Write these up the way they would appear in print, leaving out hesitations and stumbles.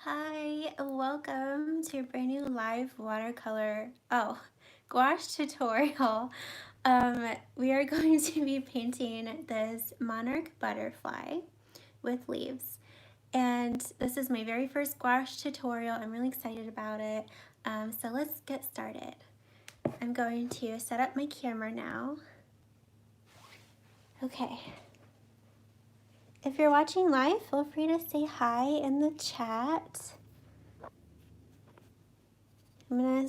Hi, welcome to a brand new live watercolor, gouache tutorial. We are going to be painting this Monarch Butterfly with leaves. And this is my very first gouache tutorial. I'm really excited about it. So let's get started. I'm going to set up my camera now. Okay. If you're watching live, feel free to say hi in the chat. I'm gonna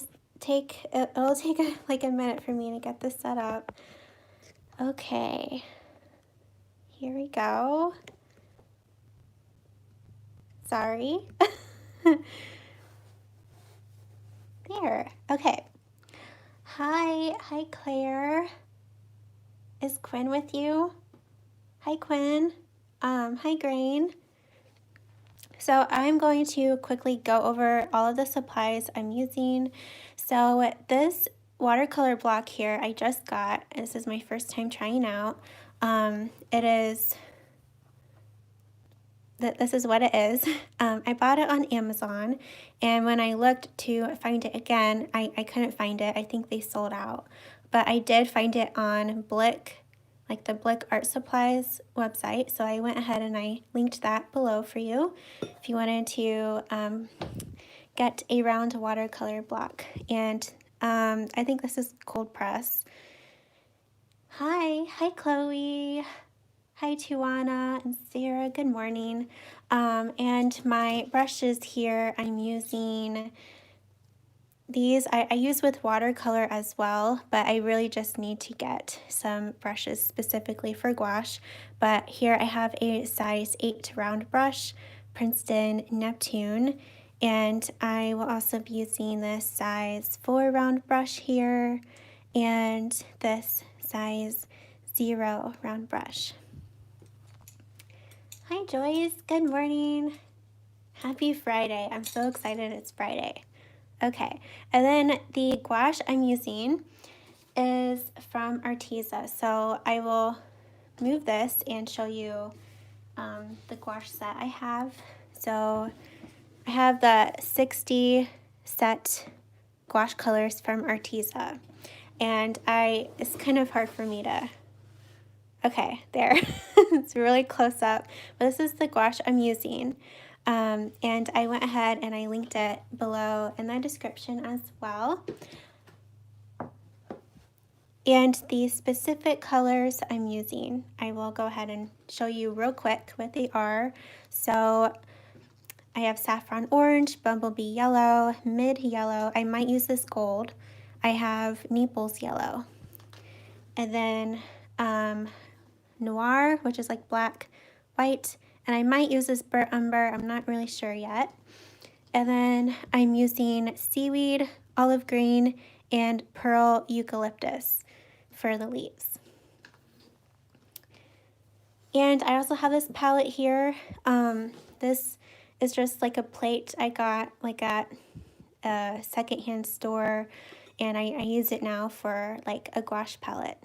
it'll take like a minute for me to get this set up. Okay, here we go. Sorry. There, okay. Hi Claire. Is Quinn with you? Hi Quinn. Hi Grain. So I'm going to quickly go over all of the supplies I'm using. So this watercolor block here I just got. This is my first time trying out. This is what it is. I bought it on Amazon, and when I looked to find it again, I couldn't find it. I think they sold out. But I did find it on Blick, like the Blick Art Supplies website. So I went ahead and I linked that below for you if you wanted to get a round watercolor block. And I think this is cold press. Hi Chloe. Hi Tuana and Sarah, good morning. And my brushes here, I'm using these. I use with watercolor as well, but I really just need to get some brushes specifically for gouache. But here I have a size 8 round brush, Princeton Neptune, and I will also be using this size 4 round brush here and this size 0 round brush. Hi Joyce, good morning. Happy Friday. I'm so excited it's Friday. Okay, and then the gouache I'm using is from Arteza. So I will move this and show you the gouache set I have. So I have the 60 set gouache colors from Arteza. And it's kind of hard for me to, okay, there. It's really close up. But this is the gouache I'm using. And I went ahead and I linked it below in the description as well. And the specific colors I'm using, I will go ahead and show you real quick what they are. So I have saffron orange, bumblebee yellow, mid yellow. I might use this gold. I have Naples yellow. And then noir, which is like black, white, and I might use this burnt umber. I'm not really sure yet. And then I'm using seaweed, olive green, and pearl eucalyptus for the leaves. And I also have this palette here. This is just like a plate I got like at a secondhand store, and I use it now for like a gouache palette.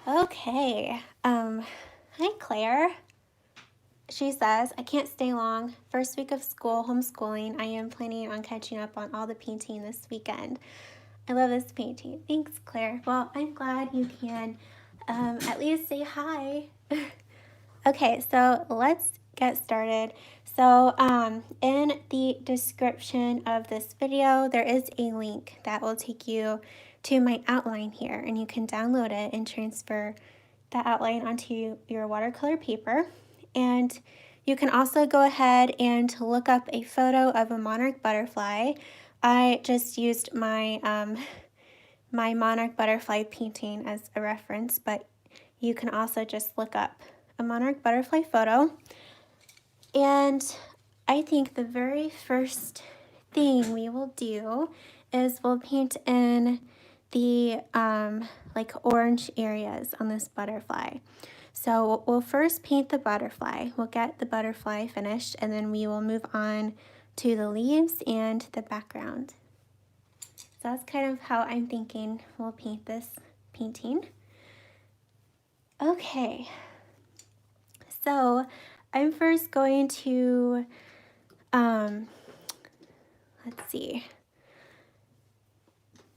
Okay, hi Claire. She says, I can't stay long. First week of school, homeschooling. I am planning on catching up on all the painting this weekend. I love this painting. Thanks, Claire. Well, I'm glad you can at least say hi. Okay, so let's get started. So in the description of this video, there is a link that will take you to my outline here, and you can download it and transfer that outline onto your watercolor paper. And you can also go ahead and look up a photo of a monarch butterfly. I just used my my monarch butterfly painting as a reference, but you can also just look up a monarch butterfly photo. And I think the very first thing we will do is we'll paint in the like orange areas on this butterfly. So we'll first paint the butterfly. We'll get the butterfly finished, and then we will move on to the leaves and the background. So that's kind of how I'm thinking we'll paint this painting. Okay, so I'm first going to, let's see,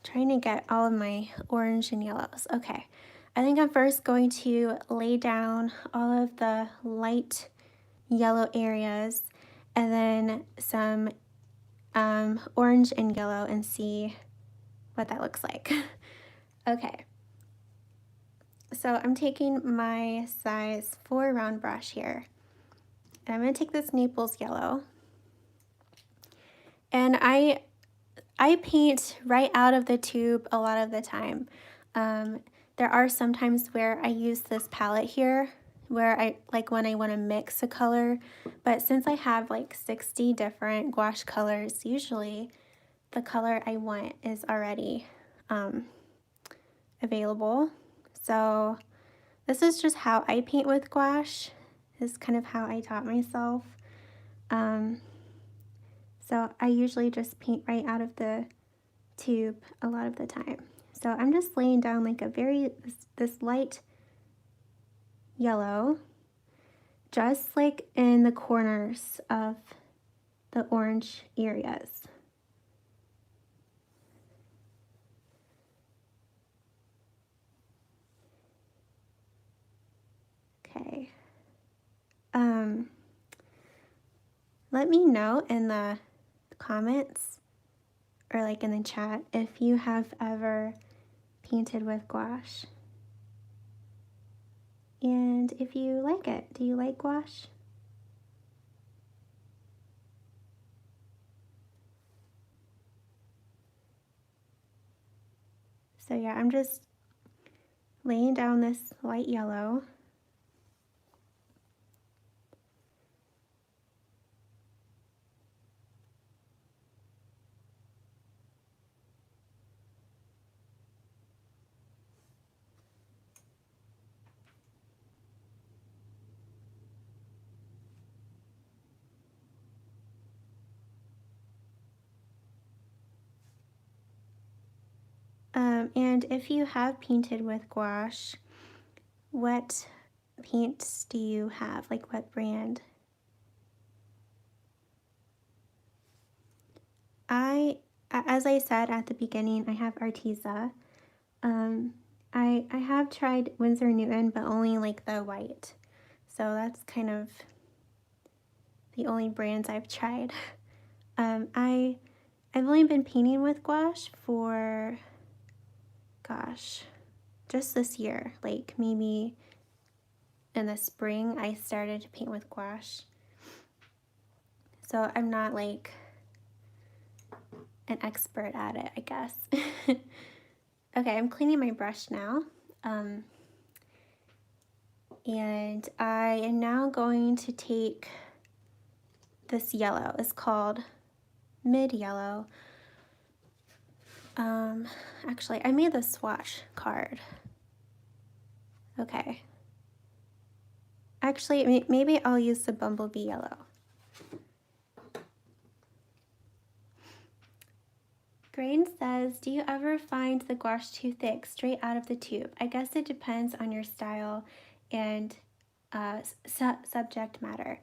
trying to get all of my orange and yellows. Okay, I think I'm first going to lay down all of the light yellow areas and then some orange and yellow and see what that looks like. Okay, so I'm taking my size 4 round brush here. And I'm going to take this Naples yellow. And I paint right out of the tube a lot of the time. There are some times where I use this palette here where I like when I want to mix a color, but since I have like 60 different gouache colors, usually the color I want is already available. So this is just how I paint with gouache. This is kind of how I taught myself. So I usually just paint right out of the tube a lot of the time. So I'm just laying down like a this light yellow, just like in the corners of the orange areas. Okay. Let me know in the comments or like in the chat if you have ever painted with gouache. And if you like it, do you like gouache? So yeah, I'm just laying down this light yellow. And if you have painted with gouache, what paints do you have? Like what brand? As I said at the beginning, I have Arteza. I have tried Winsor Newton, but only like the white. So that's kind of the only brands I've tried. I've only been painting with gouache for, gosh, just this year. Like maybe in the spring I started to paint with gouache. So I'm not like an expert at it, I guess. Okay, I'm cleaning my brush now. And I am now going to take this yellow. It's called Mid Yellow. Actually, I made the swatch card. Okay. Actually, maybe I'll use the Bumblebee Yellow. Grain says, do you ever find the gouache too thick straight out of the tube? I guess it depends on your style and subject matter.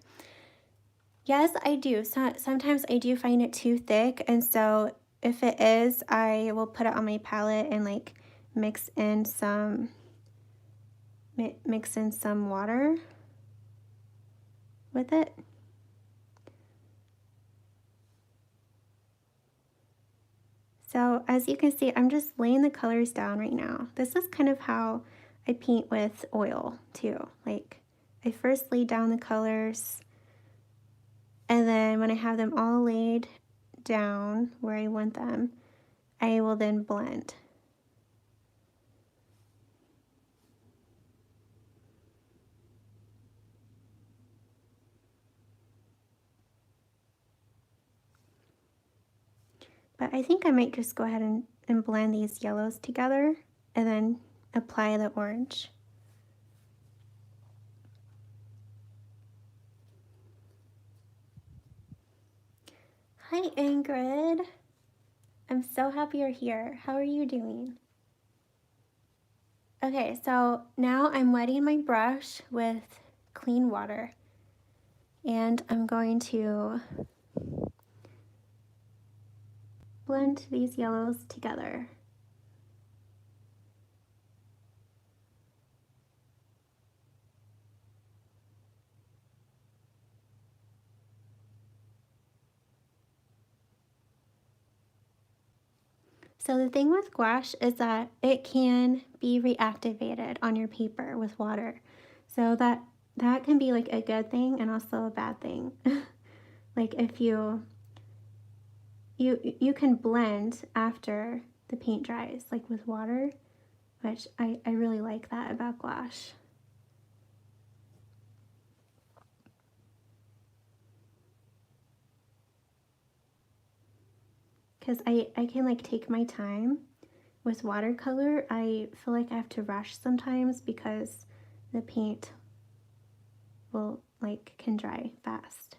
Yes, I do. Sometimes I do find it too thick, and so if it is, I will put it on my palette and like mix in some water with it. So as you can see, I'm just laying the colors down right now. This is kind of how I paint with oil too. Like I first lay down the colors, and then when I have them all laid down where I want them, I will then blend. But I think I might just go ahead and blend these yellows together and then apply the orange. Hi Ingrid. I'm so happy you're here. How are you doing? Okay, so now I'm wetting my brush with clean water. And I'm going to blend these yellows together. So the thing with gouache is that it can be reactivated on your paper with water. So that can be like a good thing and also a bad thing. Like if you can blend after the paint dries, like with water, which I really like that about gouache. Because I can like take my time. With watercolor, I feel like I have to rush sometimes because the paint will can dry fast.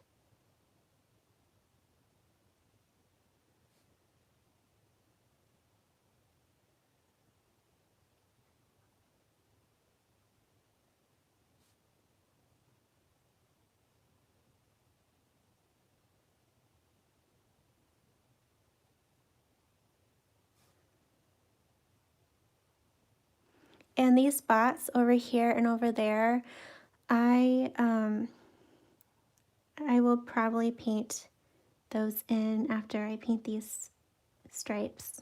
And these spots over here and over there, I will probably paint those in after I paint these stripes.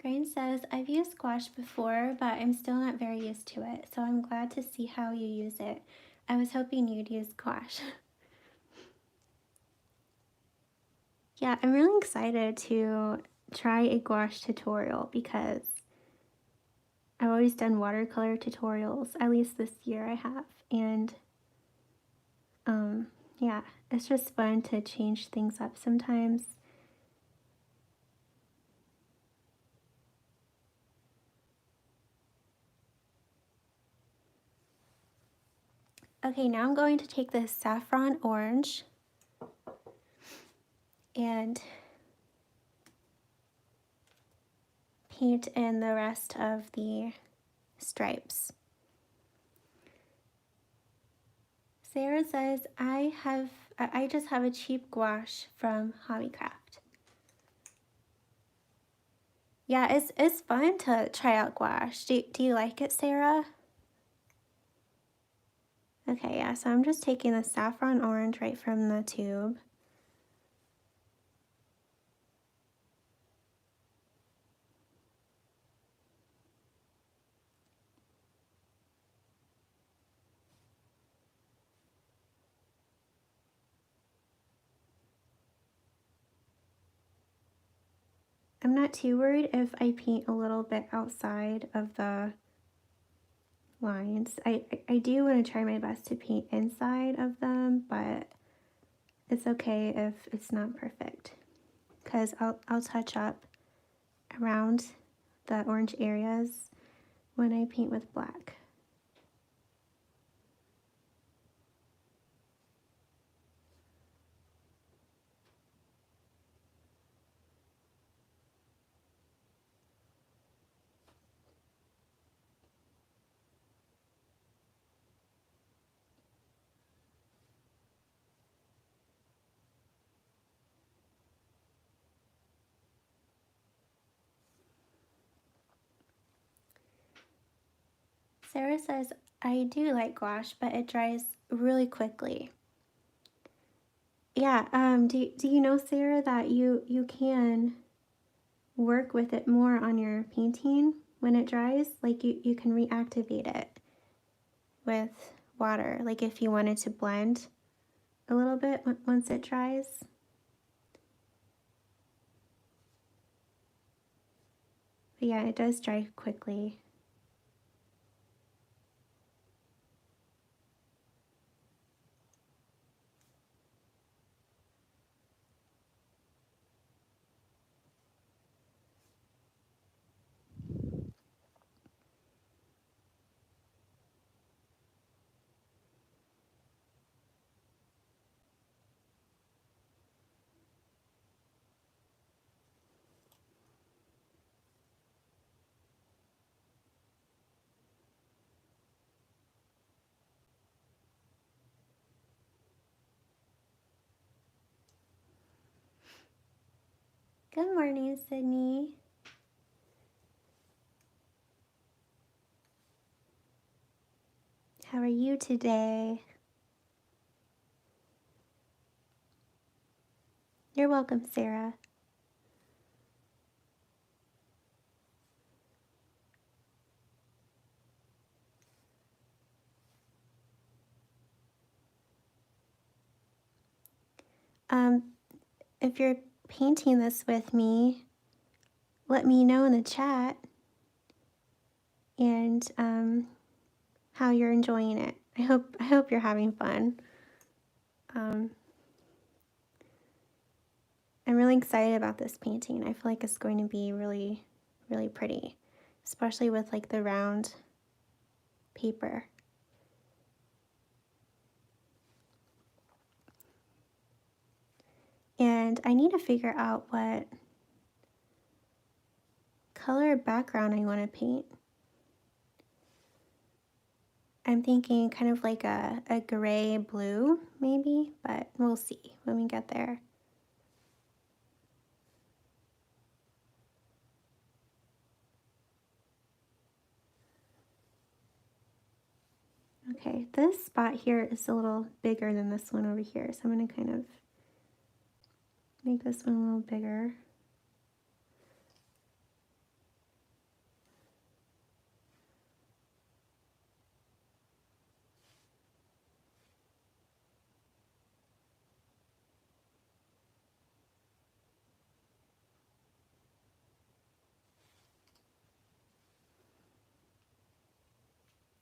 Grain says, I've used gouache before, but I'm still not very used to it, so I'm glad to see how you use it. I was hoping you'd use gouache. Yeah, I'm really excited to try a gouache tutorial because I've always done watercolor tutorials, at least this year I have, and yeah, it's just fun to change things up sometimes. Okay, now I'm going to take this saffron orange and paint in the rest of the stripes. Sarah says, I just have a cheap gouache from Hobbycraft. Yeah, it's fun to try out gouache. Do you like it, Sarah? Okay, yeah, so I'm just taking the saffron orange right from the tube. I'm not too worried if I paint a little bit outside of the lines. I do want to try my best to paint inside of them, but it's okay if it's not perfect because I'll touch up around the orange areas when I paint with black. Sarah says, I do like gouache, but it dries really quickly. Yeah, do you know, Sarah, that you can work with it more on your painting when it dries? Like you can reactivate it with water, like if you wanted to blend a little bit once it dries. But yeah, it does dry quickly. Good morning, Sydney. How are you today? You're welcome, Sarah. If you're painting this with me, let me know in the chat and how you're enjoying it. I hope you're having fun. I'm really excited about this painting. I feel like it's going to be really, really pretty, especially with like the round paper. And I need to figure out what color background I want to paint. I'm thinking kind of like a gray blue maybe, but we'll see when we get there. Okay, this spot here is a little bigger than this one over here, so I'm going to kind of make this one a little bigger.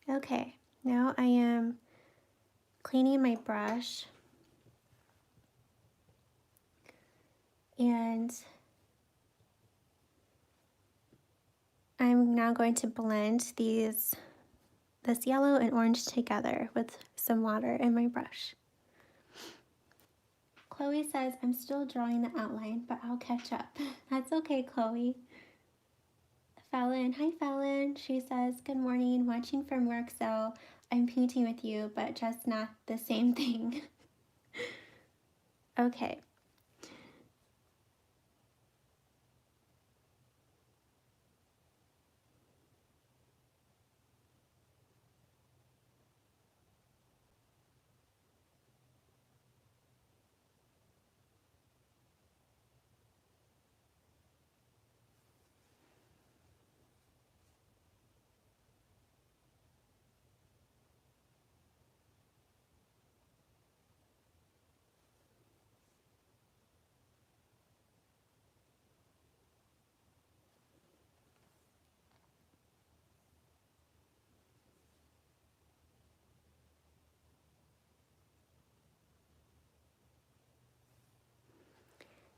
Okay, now I am cleaning my brush and I'm now going to blend this yellow and orange together with some water in my brush. Chloe says, I'm still drawing the outline, but I'll catch up. That's okay, Chloe. Fallon, hi Fallon. She says, good morning, watching from work, so I'm painting with you, but just not the same thing. Okay.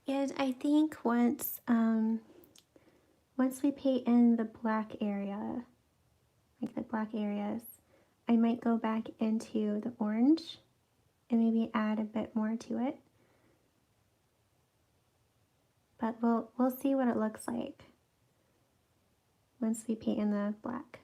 And I think once we paint in the black area, like the black areas, I might go back into the orange and maybe add a bit more to it. But we'll see what it looks like once we paint in the black.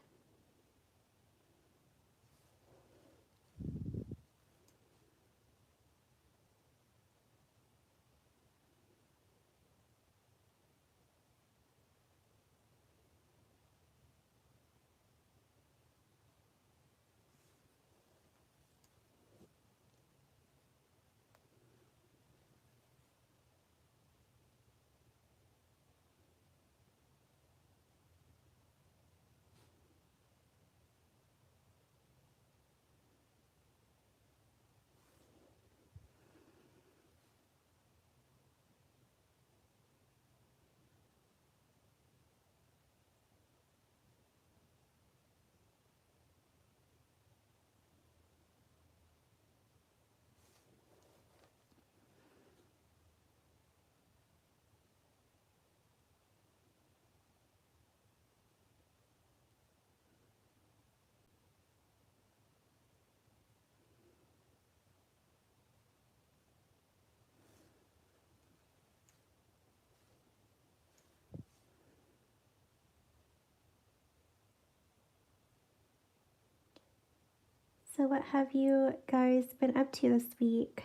So what have you guys been up to this week?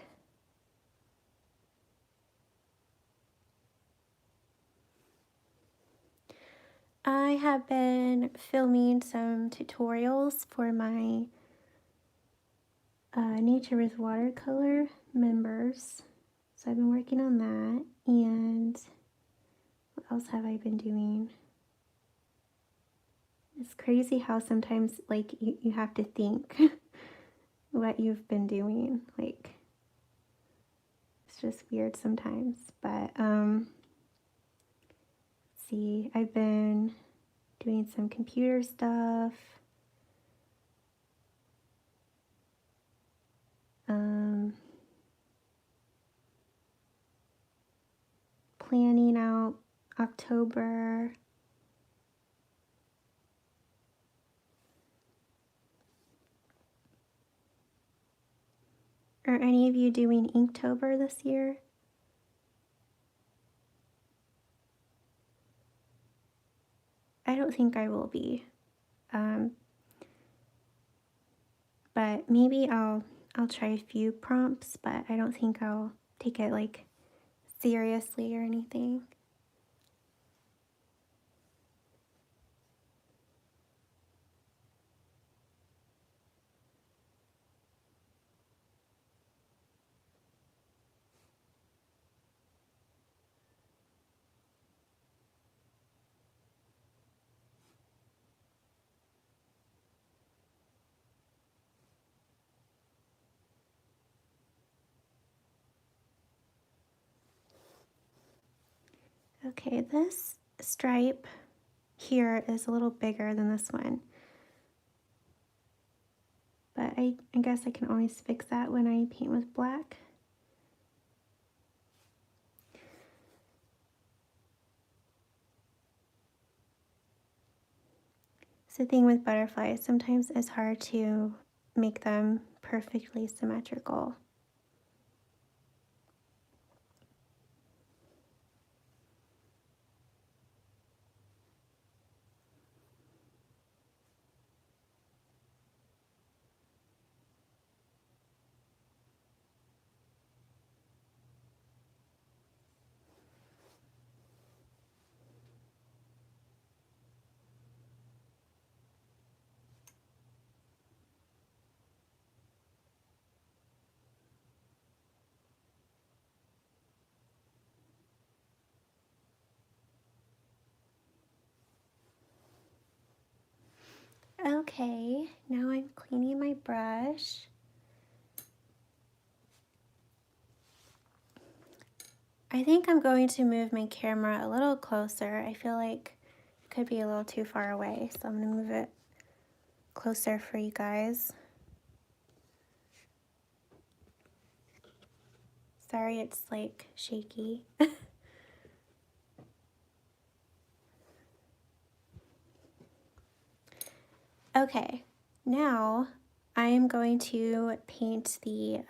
I have been filming some tutorials for my Nature with Watercolor members. So I've been working on that. And what else have I been doing? It's crazy how sometimes like you have to think what you've been doing. Like it's just weird sometimes. But let's see, I've been doing some computer stuff. Planning out October. Are any of you doing Inktober this year? I don't think I will be. But maybe I'll try a few prompts, but I don't think I'll take it like seriously or anything. Okay, this stripe here is a little bigger than this one. But I guess I can always fix that when I paint with black. It's the thing with butterflies, sometimes it's hard to make them perfectly symmetrical. Okay, now I'm cleaning my brush. I think I'm going to move my camera a little closer. I feel like it could be a little too far away, so I'm going to move it closer for you guys. Sorry, it's like shaky. Okay, now I am going to paint the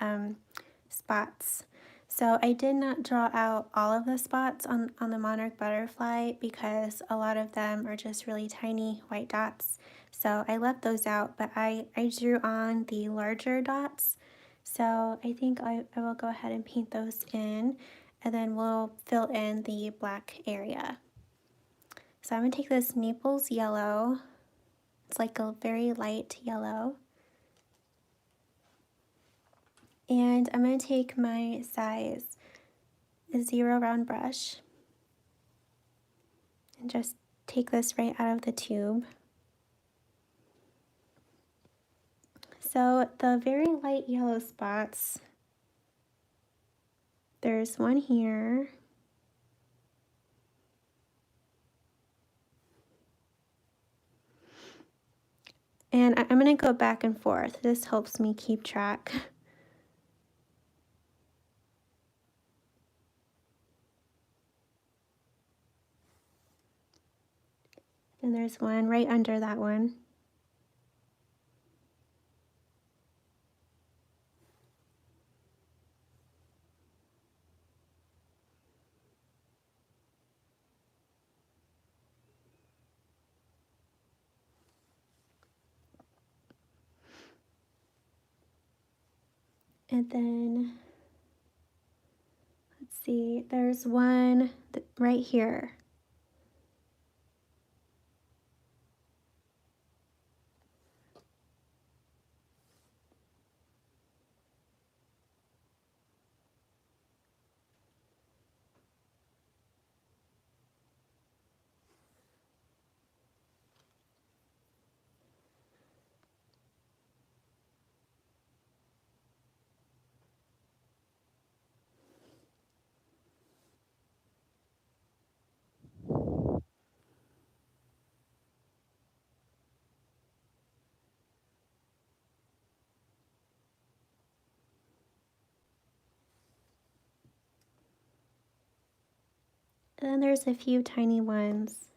spots. So I did not draw out all of the spots on the Monarch Butterfly because a lot of them are just really tiny white dots. So I left those out, but I drew on the larger dots. So I think I will go ahead and paint those in, and then we'll fill in the black area. So I'm going to take this Naples yellow. It's like a very light yellow. And I'm going to take my size 0 round brush and just take this right out of the tube. So the very light yellow spots, there's one here. And I'm going to go back and forth. This helps me keep track. And there's one right under that one. And then, let's see, there's one right here. And then there's a few tiny ones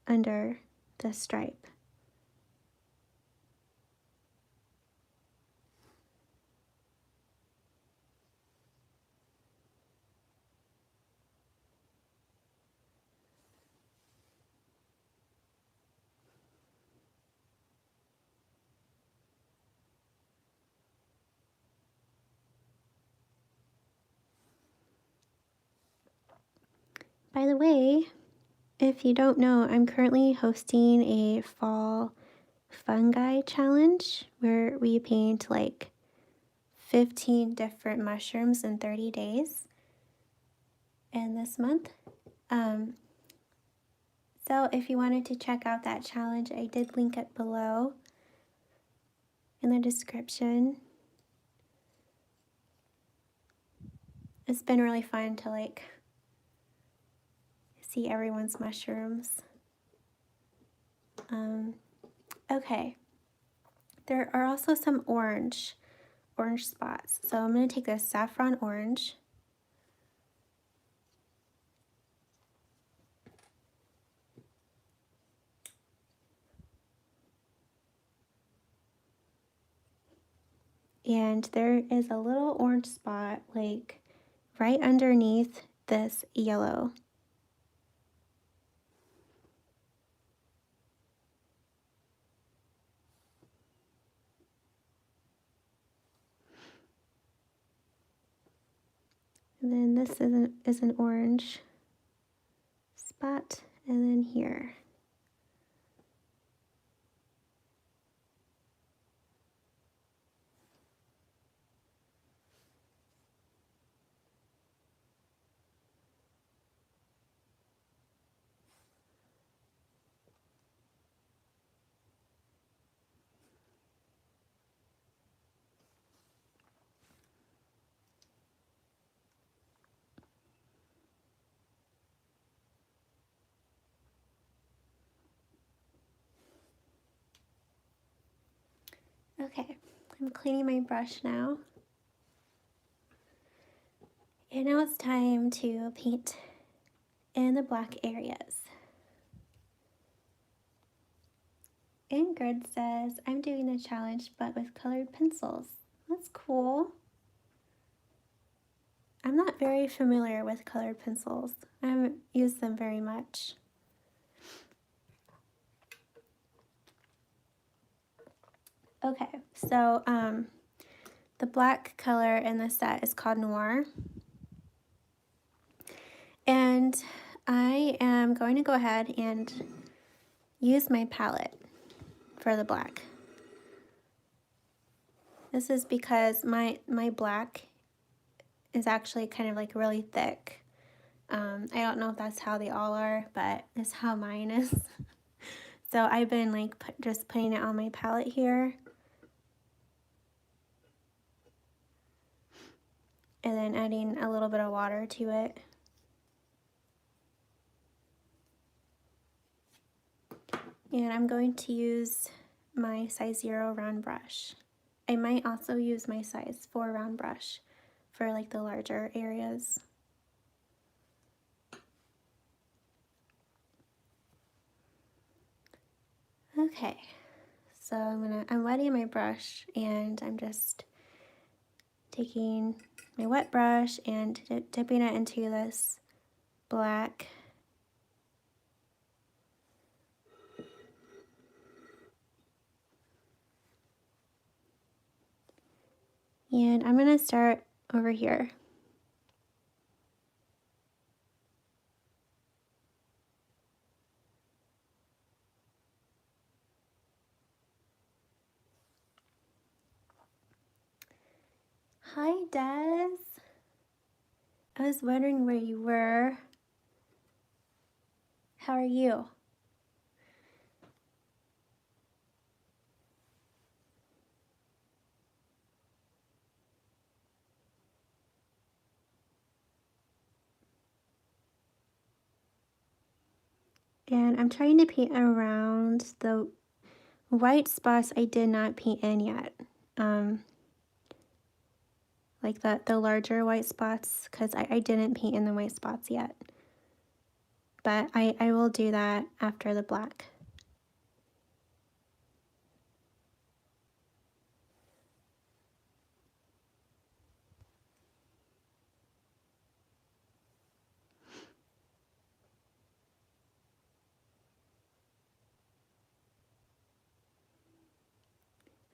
under the stripe. By the way, if you don't know, I'm currently hosting a fall fungi challenge where we paint like 15 different mushrooms in 30 days in this month. So if you wanted to check out that challenge, I did link it below in the description. It's been really fun to like see everyone's mushrooms. Okay, there are also some orange spots. So I'm going to take this saffron orange and there is a little orange spot like right underneath this yellow. And then this is an orange spot, and then here. Okay, I'm cleaning my brush now. And now it's time to paint in the black areas. Ingrid says, I'm doing the challenge but with colored pencils. That's cool. I'm not very familiar with colored pencils. I haven't used them very much. Okay, so the black color in this set is called Noir. And I am going to go ahead and use my palette for the black. This is because my black is actually kind of like really thick. I don't know if that's how they all are, but it's how mine is. So I've been like just putting it on my palette here. And then adding a little bit of water to it. And I'm going to use my size 0 round brush. I might also use my size 4 round brush for like the larger areas. Okay, so I'm wetting my brush and I'm just taking my wet brush and dipping it into this black. And I'm gonna start over here. Hi, Des. I was wondering where you were. How are you? And I'm trying to paint around the white spots I did not paint in yet. like the larger white spots, because I didn't paint in the white spots yet. But I will do that after the black.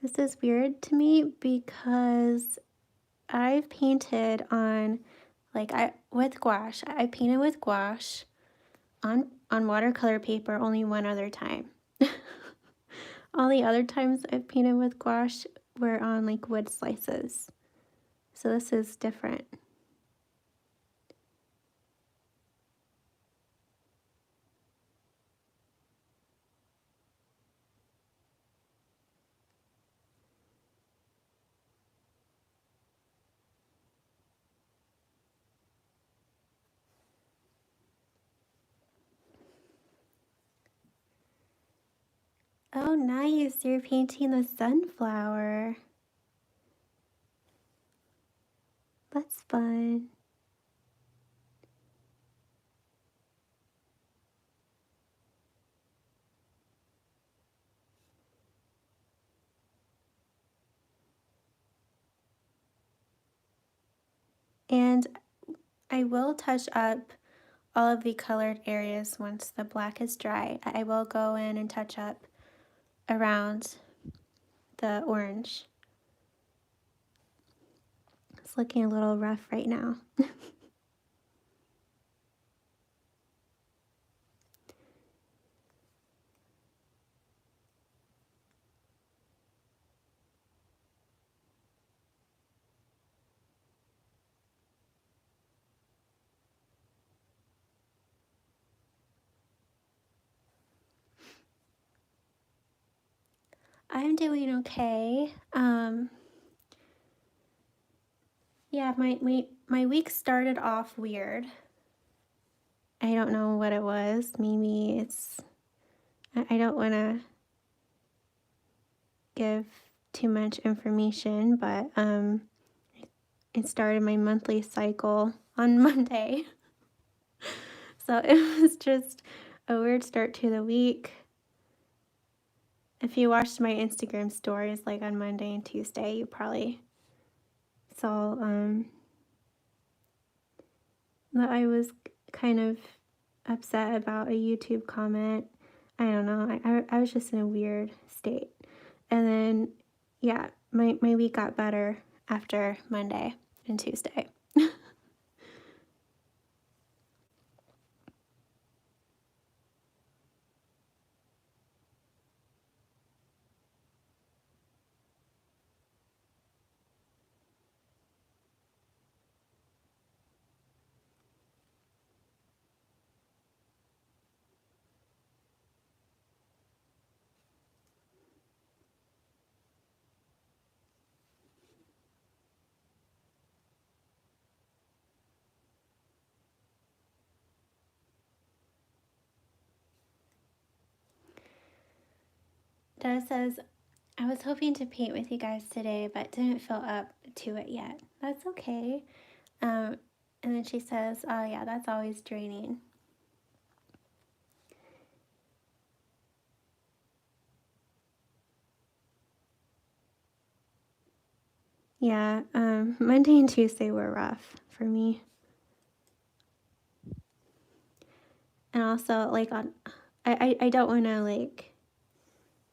This is weird to me because I've painted on, like, with gouache. I painted with gouache on watercolor paper only one other time. All the other times I've painted with gouache were on like wood slices. So this is different. Oh, nice. You're painting the sunflower. That's fun. And I will touch up all of the colored areas once the black is dry. I will go in and touch up around the orange. It's looking a little rough right now. I'm doing okay. Yeah, my week started off weird. I don't know what it was. Maybe it's, I don't want to give too much information, but it started my monthly cycle on Monday. So it was just a weird start to the week. If you watched my Instagram stories like on Monday and Tuesday, you probably saw that I was kind of upset about a YouTube comment. I don't know. I was just in a weird state. And then, yeah, my week got better after Monday and Tuesday. Des says, I was hoping to paint with you guys today, but didn't feel up to it yet. That's okay. And then she says, oh yeah, that's always draining. Yeah, Monday and Tuesday were rough for me. And also, like, I don't want to, like,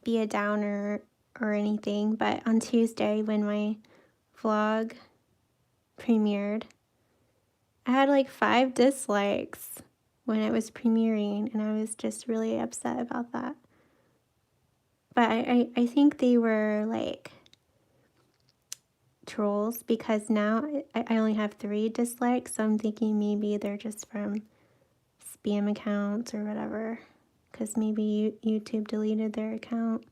be a downer or anything, but on Tuesday when my vlog premiered, I had like 5 dislikes when it was premiering, and I was just really upset about that. But I think they were like trolls, because now I only have 3 dislikes, so I'm thinking maybe they're just from spam accounts or whatever, because maybe YouTube deleted their account.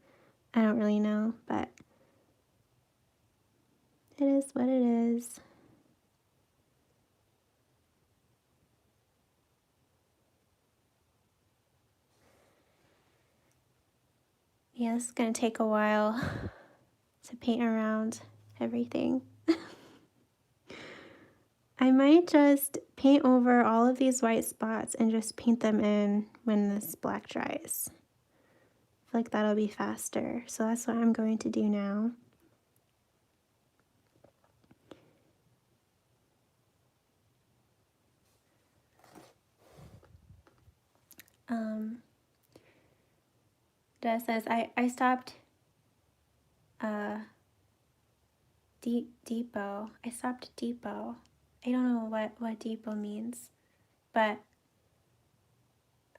I don't really know, but it is what it is. Yeah, this is going to take a while to paint around everything. I might just paint over all of these white spots and just paint them in when this black dries. I feel like that'll be faster. So that's what I'm going to do now. That says I stopped depot. I stopped depot. I don't know what depot means, but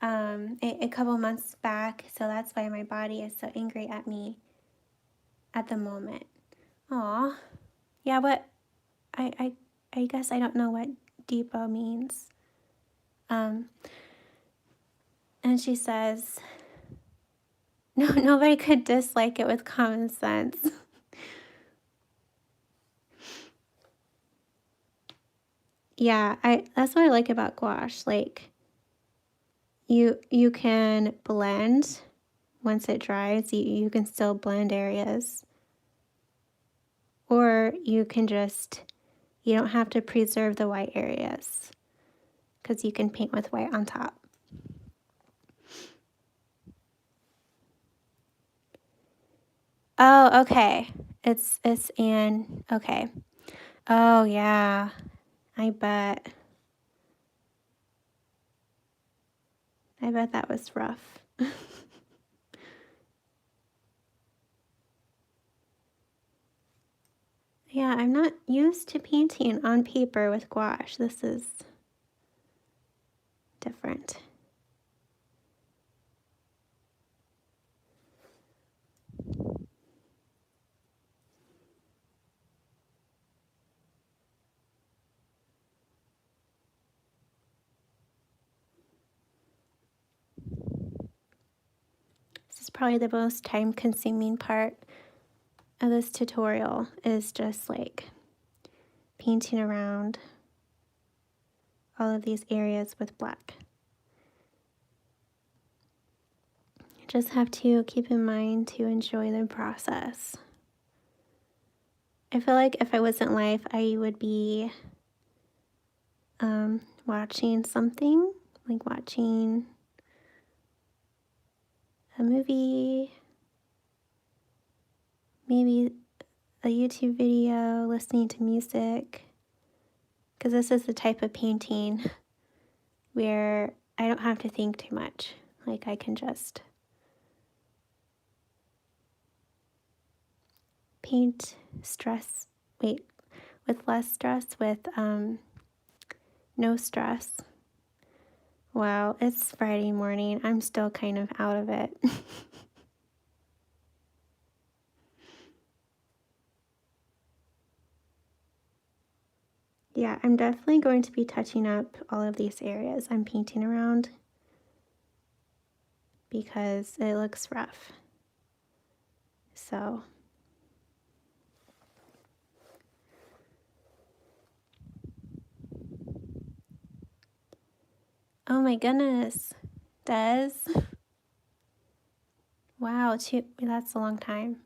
a couple months back, so that's why my body is so angry at me at the moment. Aw. Yeah, but I guess I don't know what depot means. And she says, no, nobody could dislike it with common sense. Yeah, that's what I like about gouache. Like, you can blend once it dries. You can still blend areas. Or you can just, you don't have to preserve the white areas because you can paint with white on top. Oh, okay. It's okay. Oh, yeah. I bet that was rough. Yeah, I'm not used to painting on paper with gouache. This is different. This is probably the most time-consuming part of this tutorial, is just like painting around all of these areas with black. You just have to keep in mind to enjoy the process. I feel like if I wasn't live, I would be watching something, like watching a movie, maybe a YouTube video, listening to music, because this is the type of painting where I don't have to think too much. Like, I can just paint with less stress, with no stress. Wow, it's Friday morning. I'm still kind of out of it. Yeah, I'm definitely going to be touching up all of these areas I'm painting around because it looks rough. So oh my goodness, Des. Wow, that's a long time.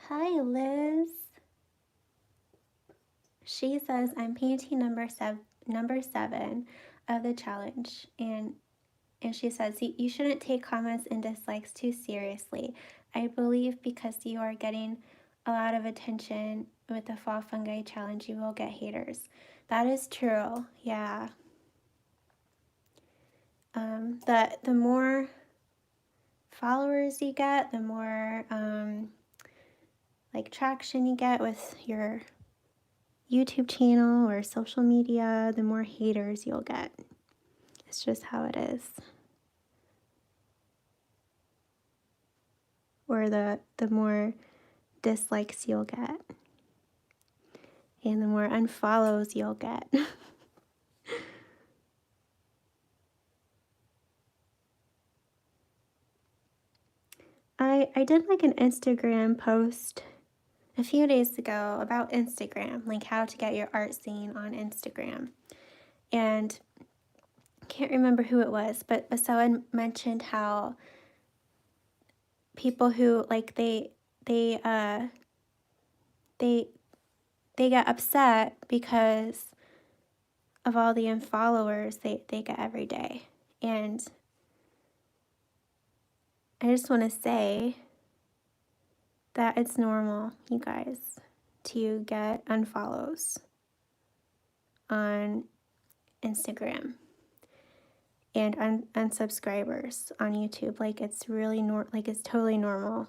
Hi, Liz. She says I'm painting number seven of the challenge, and she says you shouldn't take comments and dislikes too seriously. I believe because you are getting a lot of attention with the fall fungi challenge, you will get haters. That is true. Yeah. The more followers you get, the more like traction you get with your YouTube channel or social media, the more haters you'll get. It's just how it is. Or the more dislikes you'll get. And the more unfollows you'll get. I did like an Instagram post a few days ago about Instagram, like how to get your art seen on Instagram. And I can't remember who it was, but someone mentioned how people who like they uh they they get upset because of all the unfollowers they get every day. And I just want to say that it's normal, you guys, to get unfollows on Instagram and unsubscribers on YouTube. Like it's really like it's totally normal.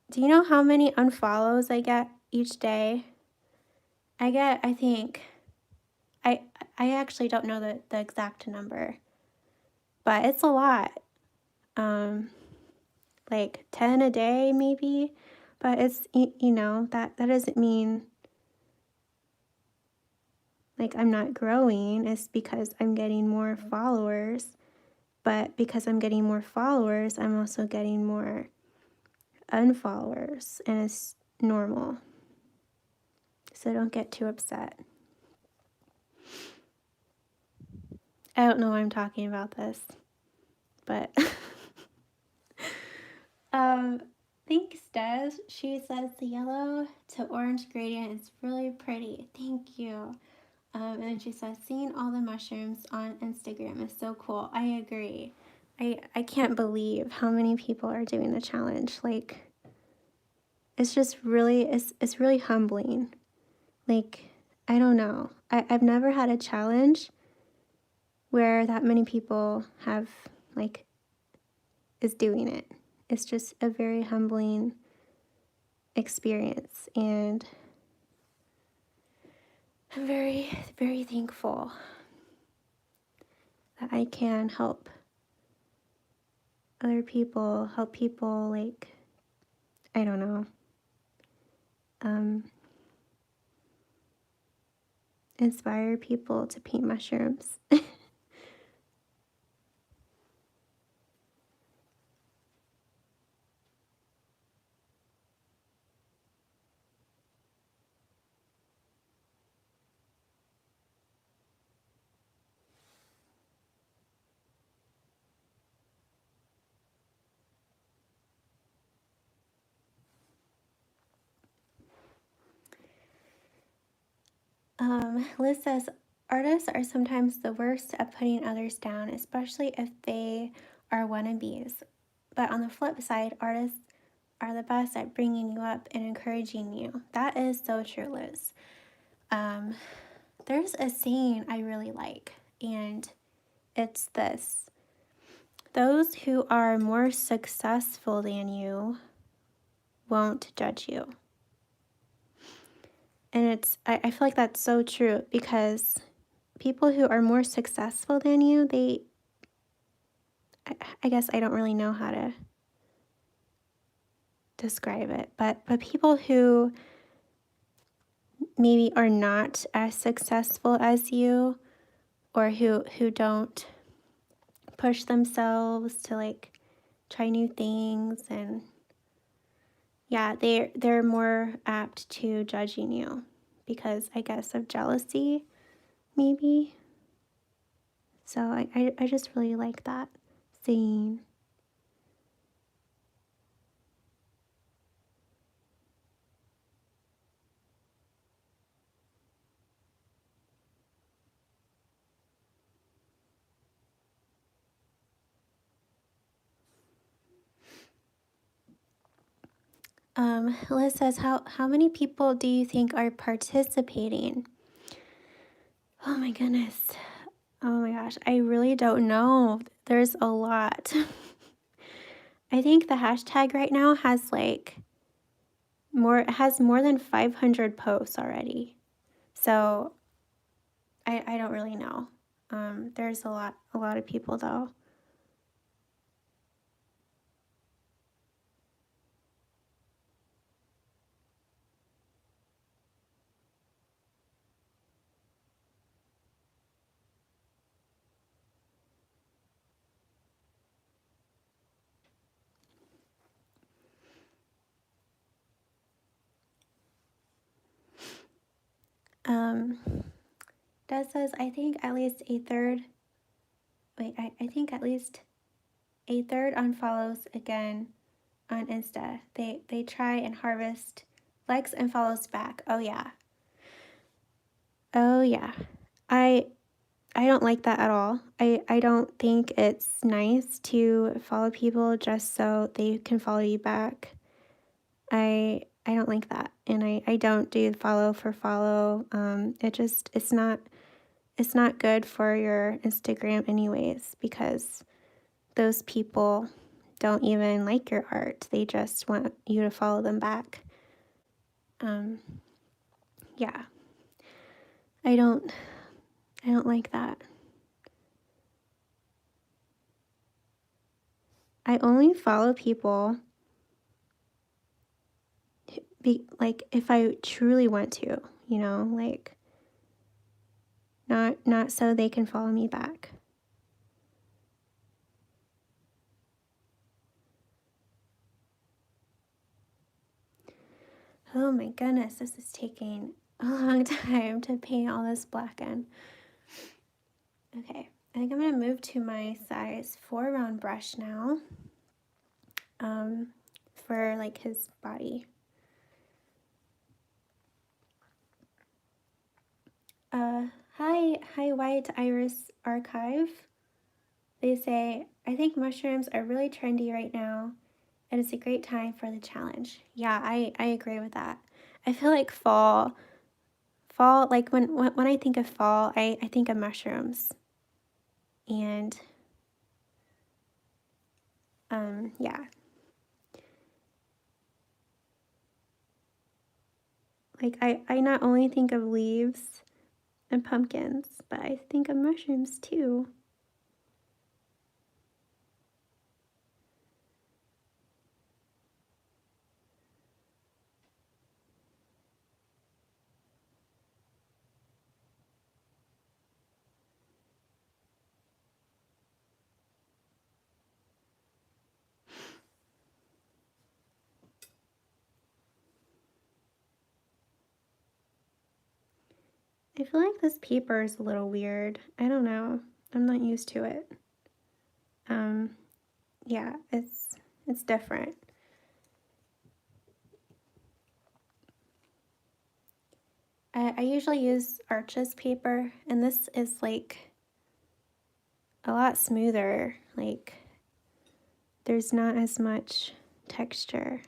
Do you know how many unfollows I get each day? I think I actually don't know the exact number, but it's a lot. Like 10 a day maybe, but it's, you know, that doesn't mean like I'm not growing. It's because I'm getting more followers, but because I'm getting more followers, I'm also getting more unfollowers, and it's normal. So don't get too upset. I don't know why I'm talking about this, but thanks, Des. She says the yellow to orange gradient is really pretty. Thank you. And then she says, seeing all the mushrooms on Instagram is so cool. I agree. I can't believe how many people are doing the challenge. Like, it's just really, it's really humbling. Like, I don't know. I've never had a challenge where that many people have, like, is doing it. It's just a very humbling experience. And I'm very, very thankful that I can help other people, help people, like, I don't know, inspire people to paint mushrooms. Liz says, artists are sometimes the worst at putting others down, especially if they are wannabes. But on the flip side, artists are the best at bringing you up and encouraging you. That is so true, Liz. There's a saying I really like, and it's this: those who are more successful than you won't judge you. And I feel like that's so true, because people who are more successful than you, I guess I don't really know how to describe it, but people who maybe are not as successful as you, or who don't push themselves to like try new things, and yeah, they're more apt to judging you because I guess of jealousy, maybe. So I just really like that saying. Liz says, how many people do you think are participating? Oh my goodness. Oh my gosh, I really don't know. There's a lot. I think the hashtag right now has like more than 500 posts already. So I don't really know. There's a lot of people though. Des says, I think at least a third, I think at least a third unfollows again on Insta. They try and harvest likes and follows back. Oh yeah. Oh yeah. I don't like that at all. I don't think it's nice to follow people just so they can follow you back. I don't like that. And I don't do follow for follow. It's not good for your Instagram anyways, because those people don't even like your art. They just want you to follow them back. Yeah. I don't like that. I only follow people like if I truly want to, like not so they can follow me back. Oh my goodness, this is taking a long time to paint all this black in. Okay, I think I'm gonna move to my size 4 round brush now. For like his body. Hi White Iris Archive. They say, I think mushrooms are really trendy right now. It is a great time for the challenge. Yeah, I agree with that. I feel like fall, like when I think of fall, I think of mushrooms. And, yeah. Like I not only think of leaves and pumpkins, but I think of mushrooms too. I feel like this paper is a little weird. I don't know. I'm not used to it. Yeah, it's different. I usually use Arches paper, and this is like a lot smoother. Like there's not as much texture.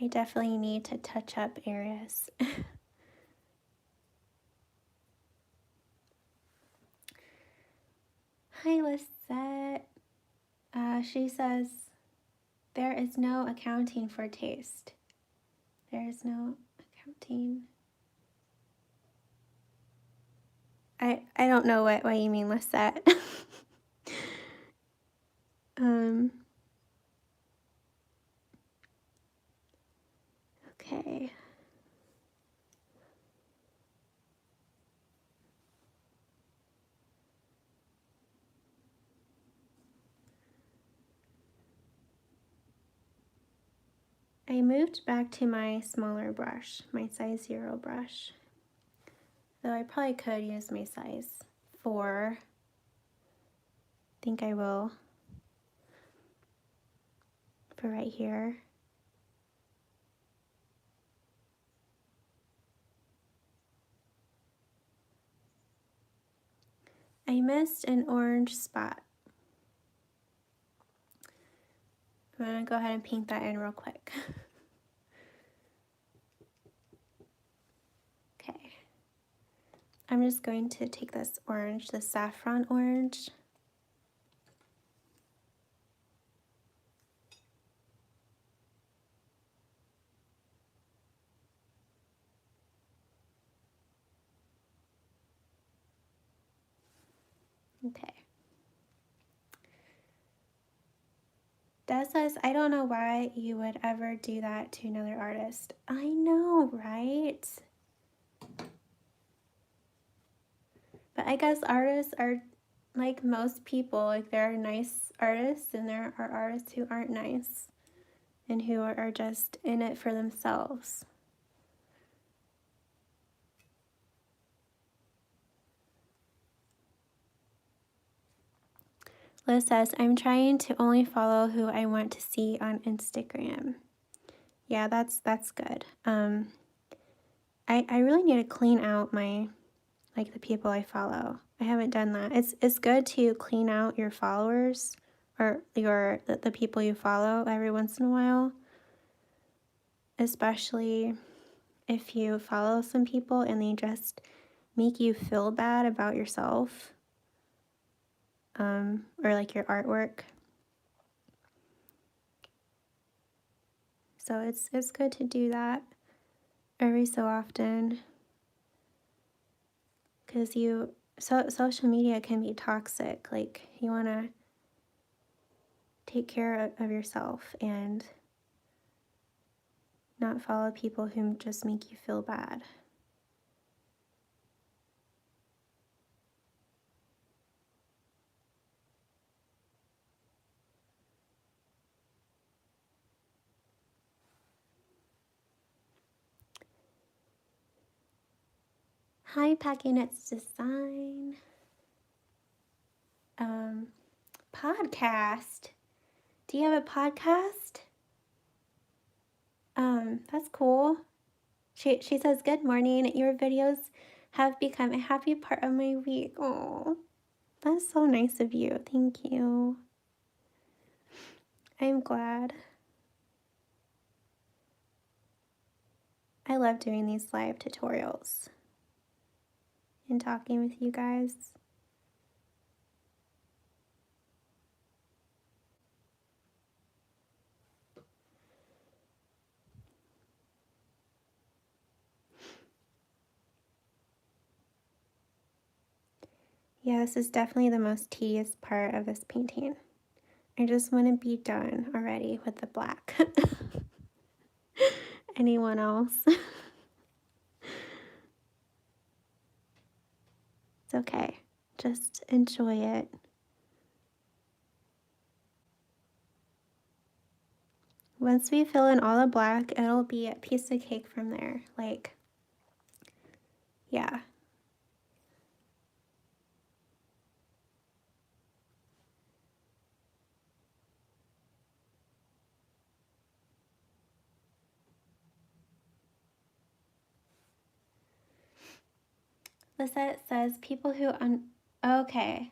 I definitely need to touch up areas. Hi, Lisette. She says, there is no accounting for taste. There is no accounting. I don't know what you mean, Lisette. Okay. I moved back to my smaller brush, my size 0 brush. Though I probably could use my size 4. I think I will for right here. I missed an orange spot. I'm gonna go ahead and paint that in real quick. Okay. I'm just going to take this orange, the saffron orange. Okay. Des says, I don't know why you would ever do that to another artist. I know, right? But I guess artists are like most people. Like, there are nice artists and there are artists who aren't nice and who are just in it for themselves. Liz says, I'm trying to only follow who I want to see on Instagram. Yeah, that's good. I really need to clean out my, like, the people I follow. I haven't done that. It's good to clean out your followers or the people you follow every once in a while, especially if you follow some people and they just make you feel bad about yourself, or like your artwork. So it's good to do that every so often, because social media can be toxic. Like, you want to take care of yourself and not follow people who just make you feel bad. Hi, Packing Nuts Design. Podcast. Do you have a podcast? That's cool. She says, good morning. Your videos have become a happy part of my week. Oh, that's so nice of you. Thank you. I'm glad. I love doing these live tutorials and talking with you guys. Yeah, this is definitely the most tedious part of this painting. I just want to be done already with the black. Anyone else? It's okay. Just enjoy it. Once we fill in all the black, it'll be a piece of cake from there. Like, yeah. Lisette says people who okay.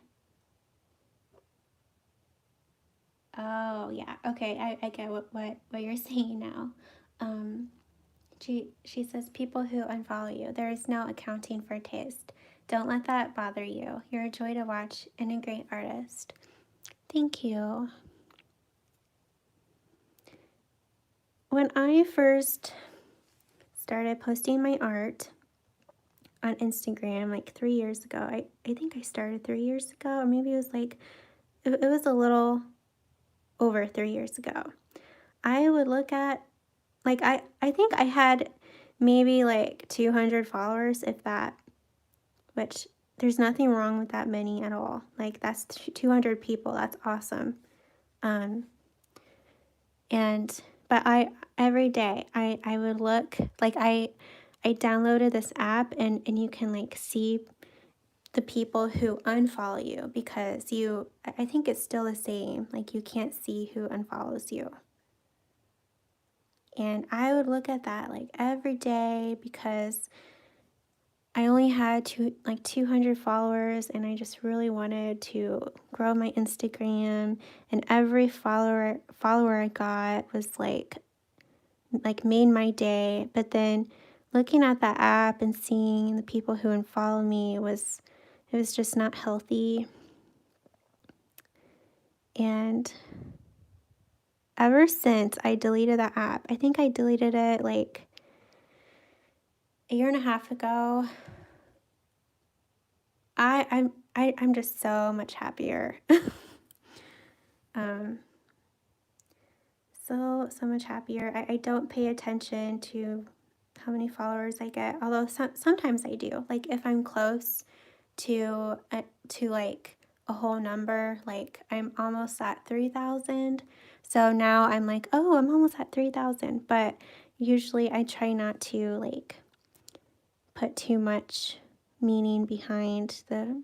Oh yeah. Okay, I get what you're saying now. She says people who unfollow you. There is no accounting for taste. Don't let that bother you. You're a joy to watch and a great artist. Thank you. When I first started posting my art on Instagram like 3 years ago, I think I started 3 years ago, or maybe it was like, it was a little over 3 years ago. I would look at, like, I think I had maybe like 200 followers, if that, which there's nothing wrong with that many at all. Like, that's 200 people. That's awesome. But every day I would look, like, I downloaded this app, and you can like see the people who unfollow you, because I think it's still the same. Like, you can't see who unfollows you. And I would look at that like every day, because I only had 200 followers, and I just really wanted to grow my Instagram, and every follower I got was like made my day. But then looking at that app and seeing the people who unfollow me, it was just not healthy. And ever since I deleted that app, I think I deleted it like a year and a half ago, I'm just so much happier. um, so much happier. I don't pay attention to how many followers I get, although sometimes I do. Like if I'm close to like a whole number, like I'm almost at 3,000. So now I'm like, oh, I'm almost at 3,000. But usually I try not to like put too much meaning behind the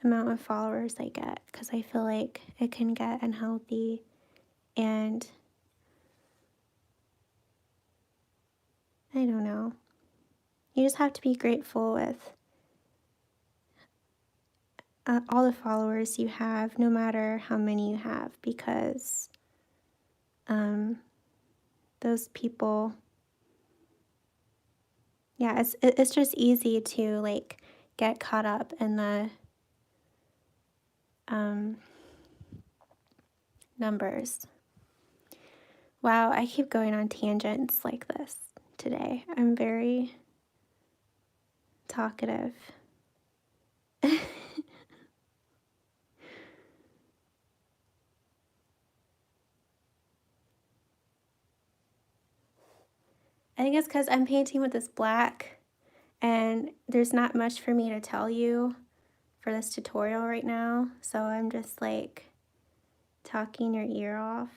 amount of followers I get, because I feel like it can get unhealthy. And I don't know. You just have to be grateful with all the followers you have, no matter how many you have, because those people, yeah, it's just easy to like get caught up in the numbers. Wow, I keep going on tangents like this today. I'm very talkative. I think it's because I'm painting with this black, and there's not much for me to tell you for this tutorial right now, so I'm just like talking your ear off.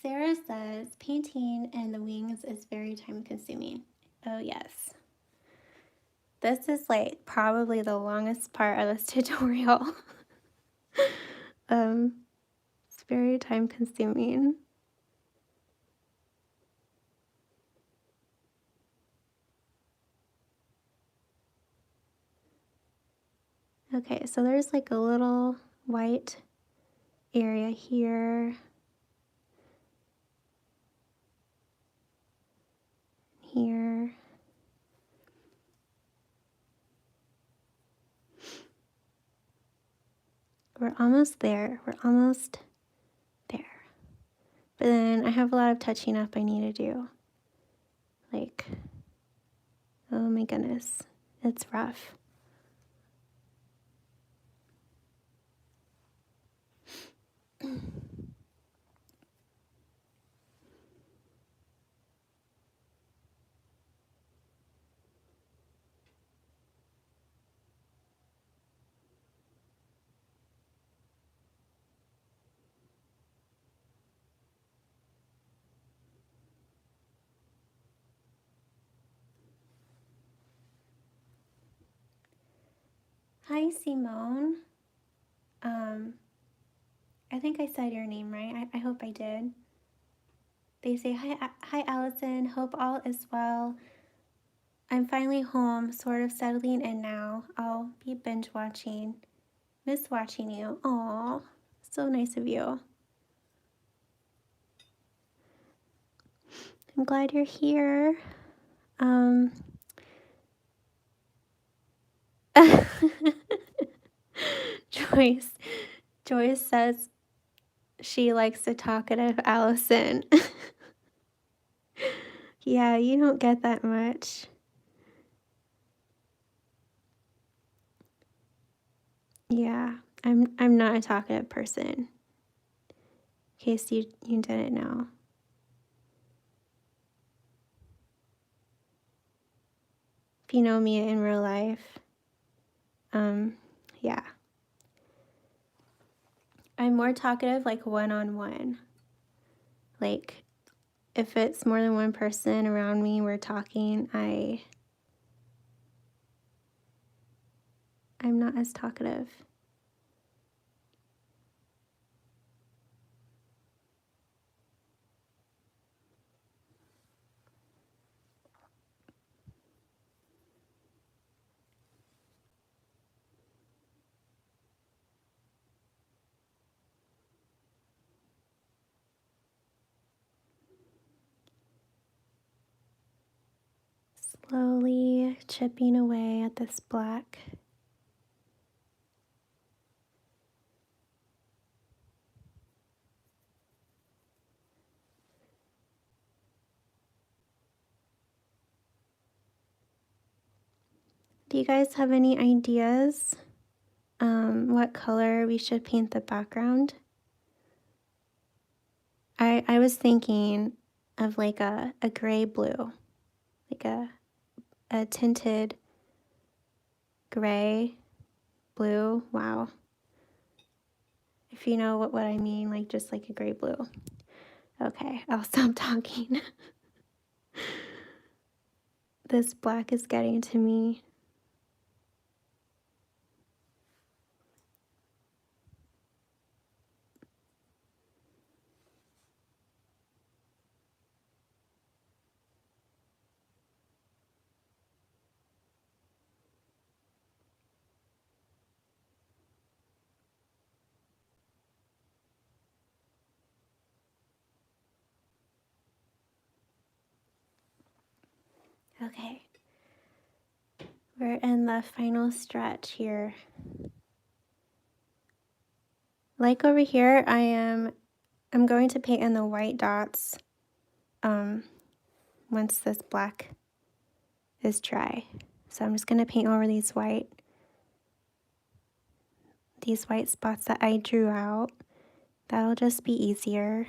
Sarah says painting and the wings is very time consuming. Oh yes. This is like probably the longest part of this tutorial. It's very time consuming. Okay, so there's like a little white area here. Here. We're almost there. We're almost there. But then I have a lot of touching up I need to do. Like, oh my goodness, it's rough. Hi, Simone. I think I said your name right. I hope I did. They say, hi, Allison. Hope all is well. I'm finally home, sort of settling in now. I'll be binge watching. Miss watching you. Aw, so nice of you. I'm glad you're here. Joyce says she likes the talkative Allison. Yeah, you don't get that much. Yeah, I'm not a talkative person. In case you didn't know. If you know me in real life, yeah. I'm more talkative like one-on-one. Like if it's more than one person around me, we're talking, I'm not as talkative. Slowly chipping away at this black. Do you guys have any ideas what color we should paint the background? I was thinking of like a gray blue, like a tinted gray blue. Wow. If you know what I mean, like just like a gray blue. Okay, I'll stop talking. This black is getting to me. Okay. We're in the final stretch here. Like over here, I'm going to paint in the white dots once this black is dry. So I'm just going to paint over these white spots that I drew out. That'll just be easier.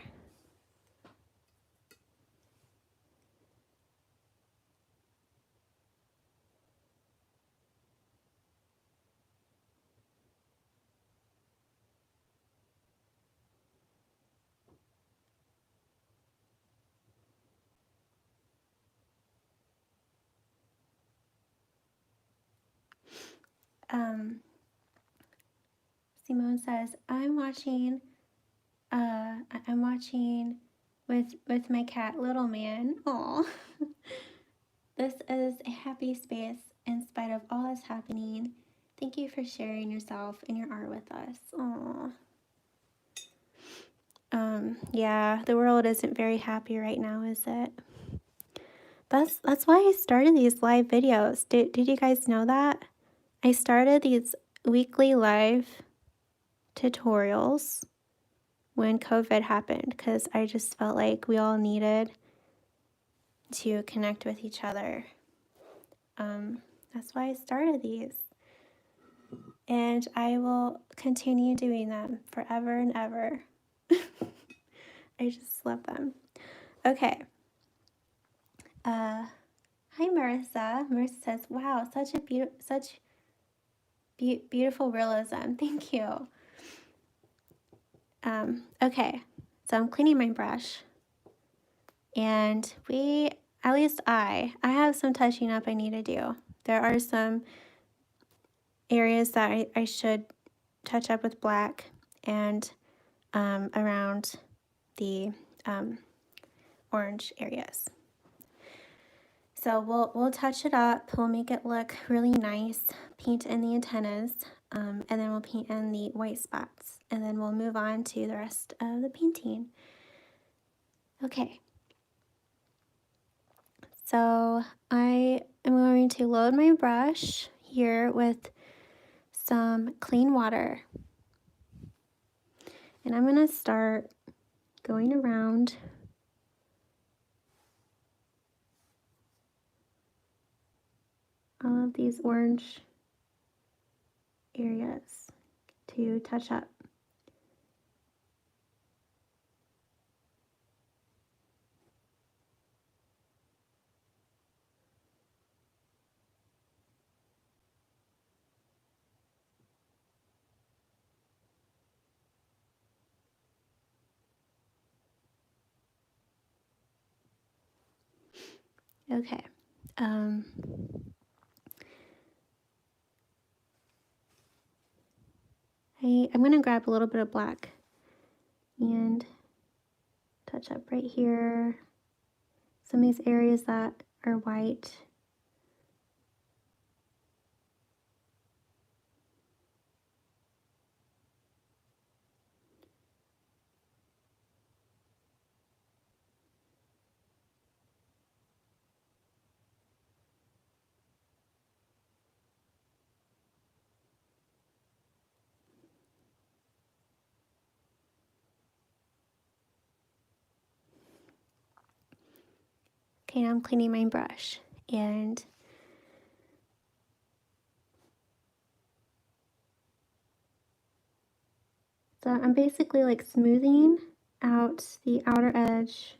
Simone says, I'm watching with my cat, Little Man. Aw. This is a happy space in spite of all that's happening. Thank you for sharing yourself and your art with us. Aw. Yeah, the world isn't very happy right now, is it? That's why I started these live videos. Did you guys know that? I started these weekly live tutorials when COVID happened because I just felt like we all needed to connect with each other. That's why I started these. And I will continue doing them forever and ever. I just love them. Okay. Hi, Marissa. Marissa says, wow, such beautiful realism. Thank you. Okay, so I'm cleaning my brush. And at least I have some touching up I need to do. There are some areas that I should touch up with black and around the orange areas. So we'll touch it up. We'll make it look really nice. Paint in the antennas, and then we'll paint in the white spots, and then we'll move on to the rest of the painting. Okay. So I am going to load my brush here with some clean water. And I'm going to start going around all of these orange areas to touch up. Okay. I'm going to grab a little bit of black and touch up right here. Some of these areas that are white. Okay, now I'm cleaning my brush, and So I'm basically like smoothing out the outer edge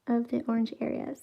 of the orange areas.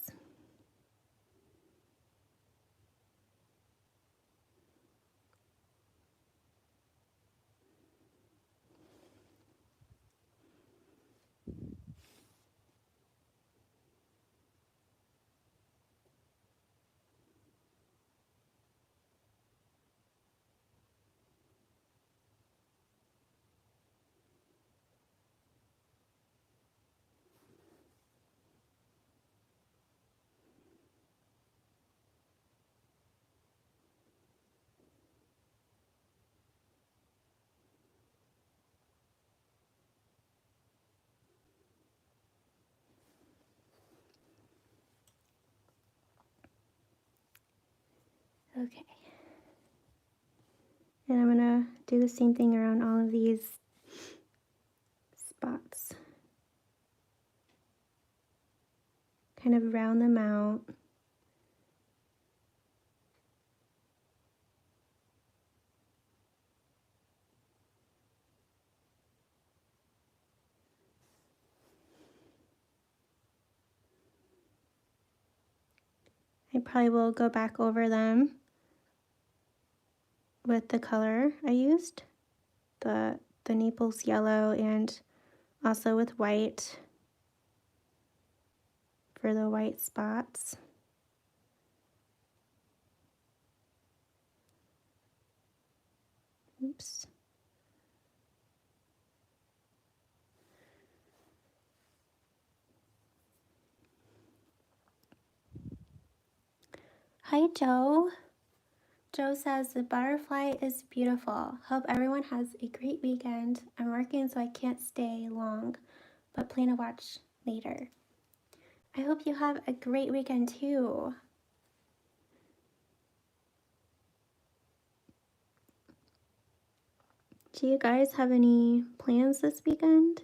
Okay. And I'm gonna do the same thing around all of these spots. Kind of round them out. I probably will go back over them with the color I used, the Naples yellow, and also with white for the white spots. Oops. Hi, Joe. Joe says the butterfly is beautiful. Hope everyone has a great weekend. I'm working so I can't stay long, but plan to watch later. I hope you have a great weekend too. Do you guys have any plans this weekend?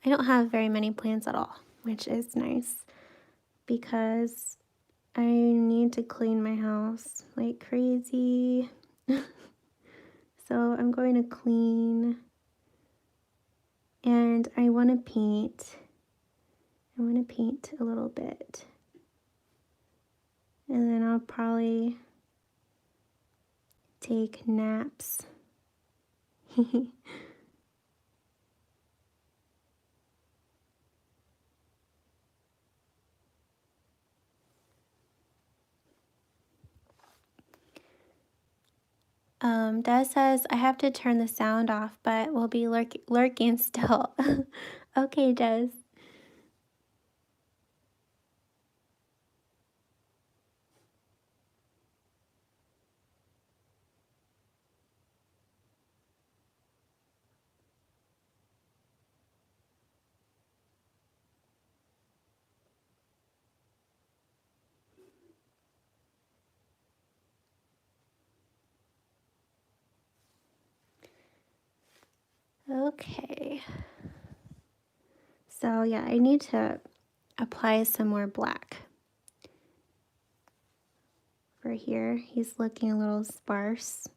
I don't have very many plans at all, which is nice because I need to clean my house like crazy. So I'm going to clean and I want to paint. I want to paint a little bit. And then I'll probably take naps. Des says, I have to turn the sound off, but we'll be lurking still. Okay, Des. Okay. So yeah, I need to apply some more black. For here, he's looking a little sparse.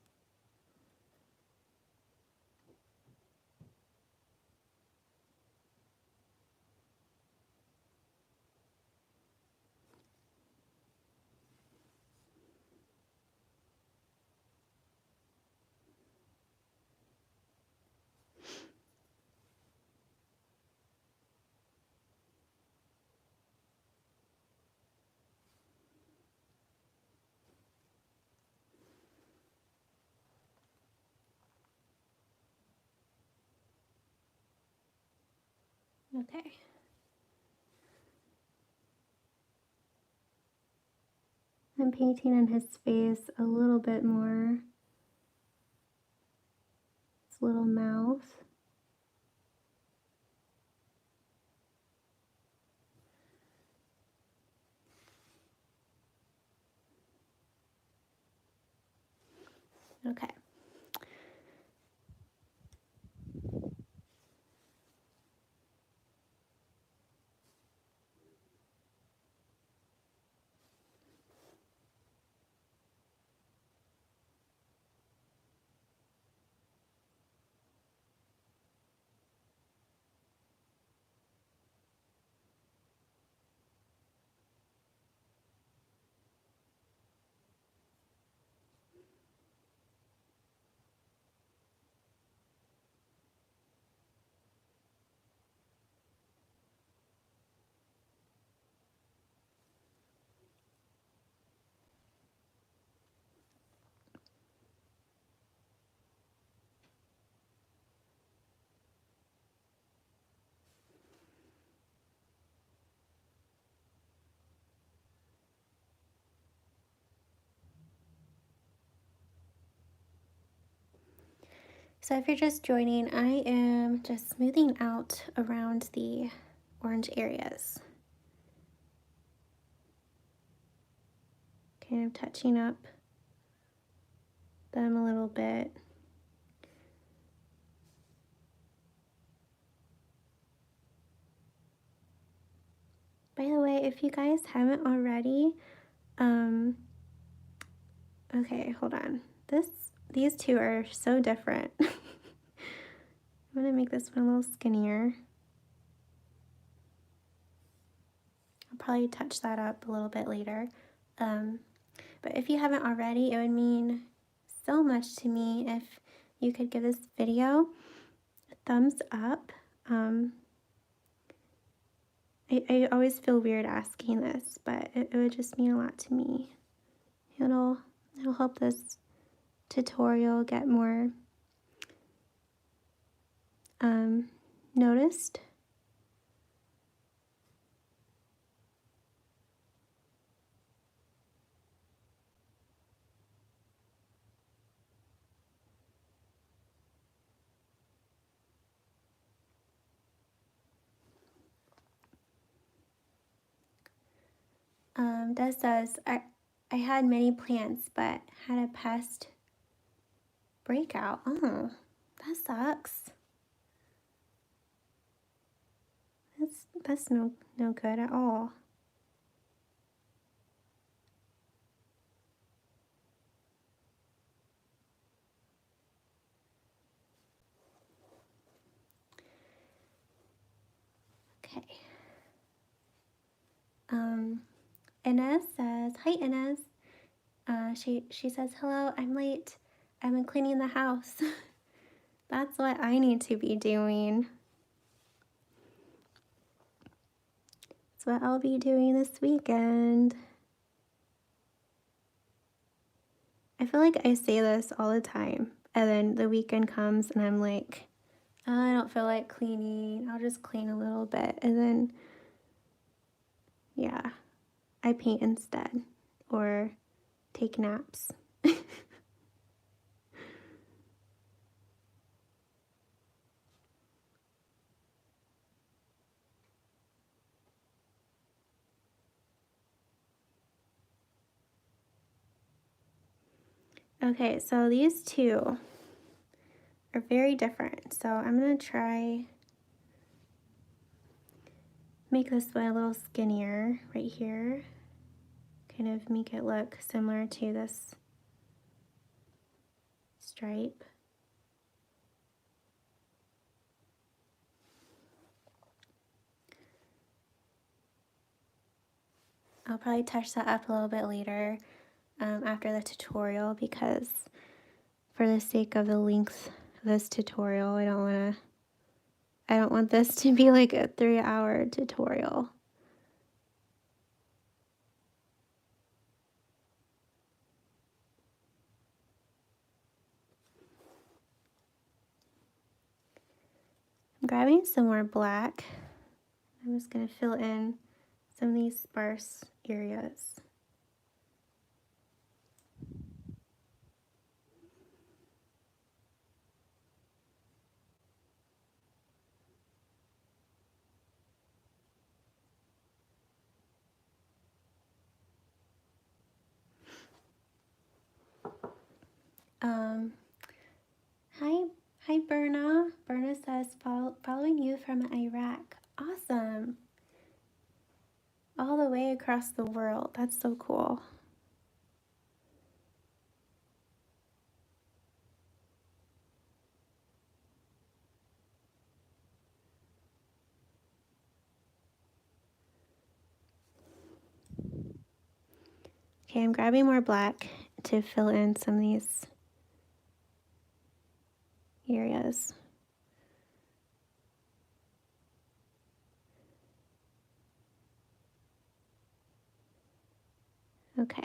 Okay. I'm painting in his face a little bit more. His little mouth. Okay. So if you're just joining, I am just smoothing out around the orange areas. Kind of touching up them a little bit. By the way, if you guys haven't already, okay, hold on. These two are so different. I'm gonna make this one a little skinnier. I'll probably touch that up a little bit later. But if you haven't already, it would mean so much to me if you could give this video a thumbs up. I always feel weird asking this, but it would just mean a lot to me. It'll help this tutorial get more noticed. This says, I had many plants, but had a pest breakout. Oh, that sucks. That's no good at all. Okay. Inez says, hi Inez. She says, hello, I'm late. I've been cleaning the house. That's what I need to be doing. That's what I'll be doing this weekend. I feel like I say this all the time, and then the weekend comes and I'm like, oh, I don't feel like cleaning. I'll just clean a little bit. And then, yeah, I paint instead or take naps. Okay, so these two are very different. So I'm gonna try make this one a little skinnier right here. Kind of make it look similar to this stripe. I'll probably touch that up a little bit later after the tutorial, because for the sake of the length of this tutorial, I don't want this to be like a 3-hour tutorial. I'm grabbing some more black. I'm just going to fill in some of these sparse areas. Hi Berna. Berna says, following you from Iraq. Awesome. All the way across the world. That's so cool. Okay, I'm grabbing more black to fill in some of these areas. Okay.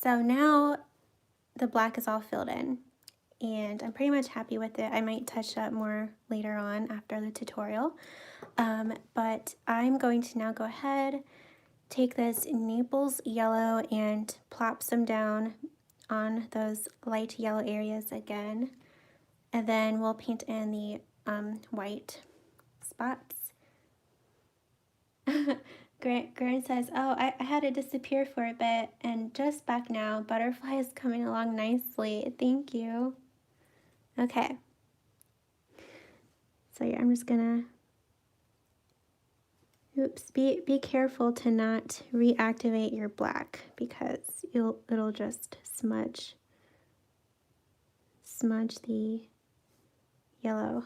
So now the black is all filled in, and I'm pretty much happy with it. I might touch up more later on after the tutorial, but I'm going to now go ahead, take this Naples yellow and plop some down on those light yellow areas again, and then we'll paint in the white spots. Grant says, oh, I had to disappear for a bit and just back now. Butterfly is coming along nicely. Thank you. Okay. So yeah, I'm just gonna, oops, be careful to not reactivate your black because it'll just smudge the yellow.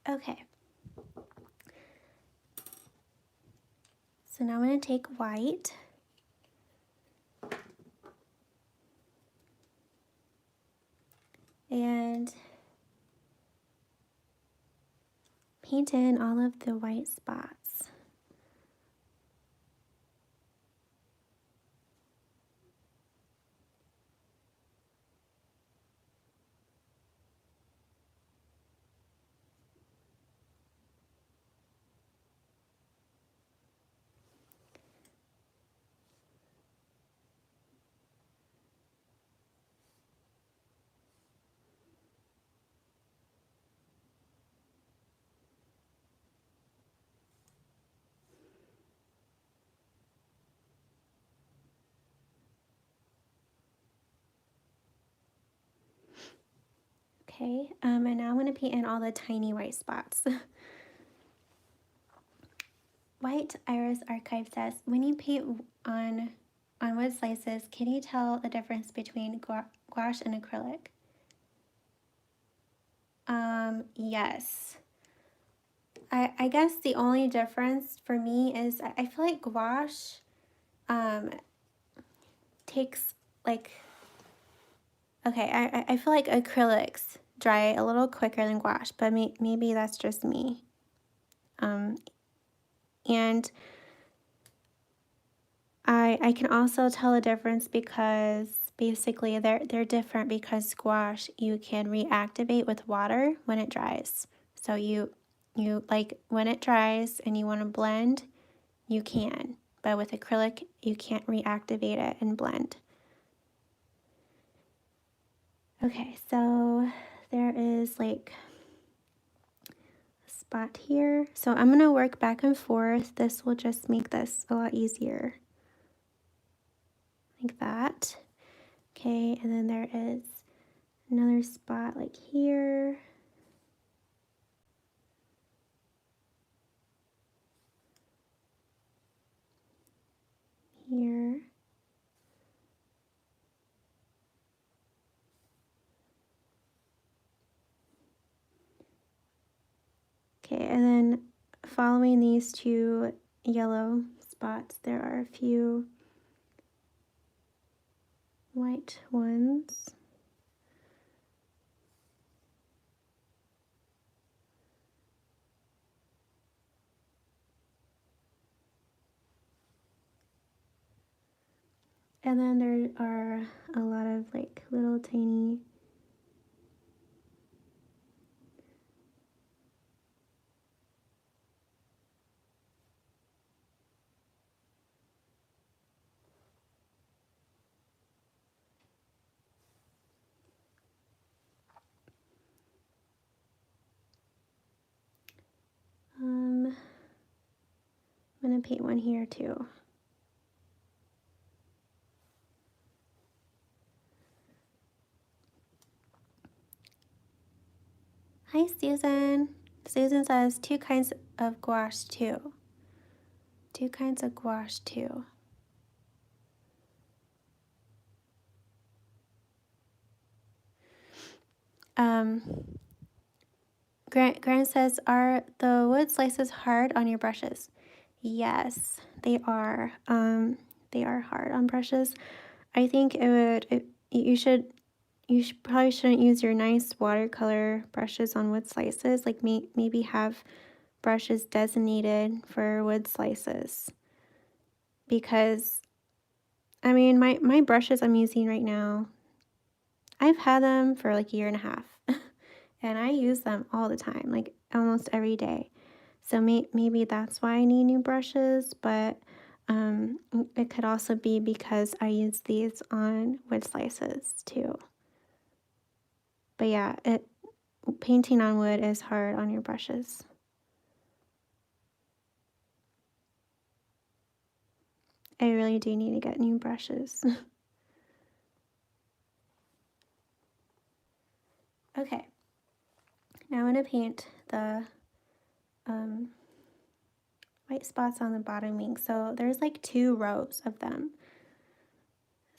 Okay. So now I'm going to take white and paint in all of the white spots. Okay, and now I'm going to paint in all the tiny white spots. White Iris Archive says, when you paint on wood slices, can you tell the difference between gouache and acrylic? Yes. I guess the only difference for me is I feel like gouache takes like, okay, I feel like acrylics dry a little quicker than gouache, but maybe that's just me. And I can also tell the difference because basically they're different because gouache you can reactivate with water when it dries. So you like when it dries and you want to blend, you can. But with acrylic, you can't reactivate it and blend. Okay, so there is like a spot here. So I'm going to work back and forth. This will just make this a lot easier. Like that. Okay, and then there is another spot like here. Here. Okay, and then following these two yellow spots, there are a few white ones. And then there are a lot of like little tiny going to paint one here too. Hi, Susan. Susan says 2 kinds of gouache too. 2 kinds of gouache too. Grant says, are the wood slices hard on your brushes? Yes, they are. They are hard on brushes. I think you probably shouldn't use your nice watercolor brushes on wood slices. Like maybe have brushes designated for wood slices. Because, I mean, my brushes I'm using right now, I've had them for like a year and a half. And I use them all the time, like almost every day. So maybe that's why I need new brushes, but it could also be because I use these on wood slices too. But yeah, painting on wood is hard on your brushes. I really do need to get new brushes. Okay, now I'm going to paint the white spots on the bottom wing. So there's like 2 rows of them.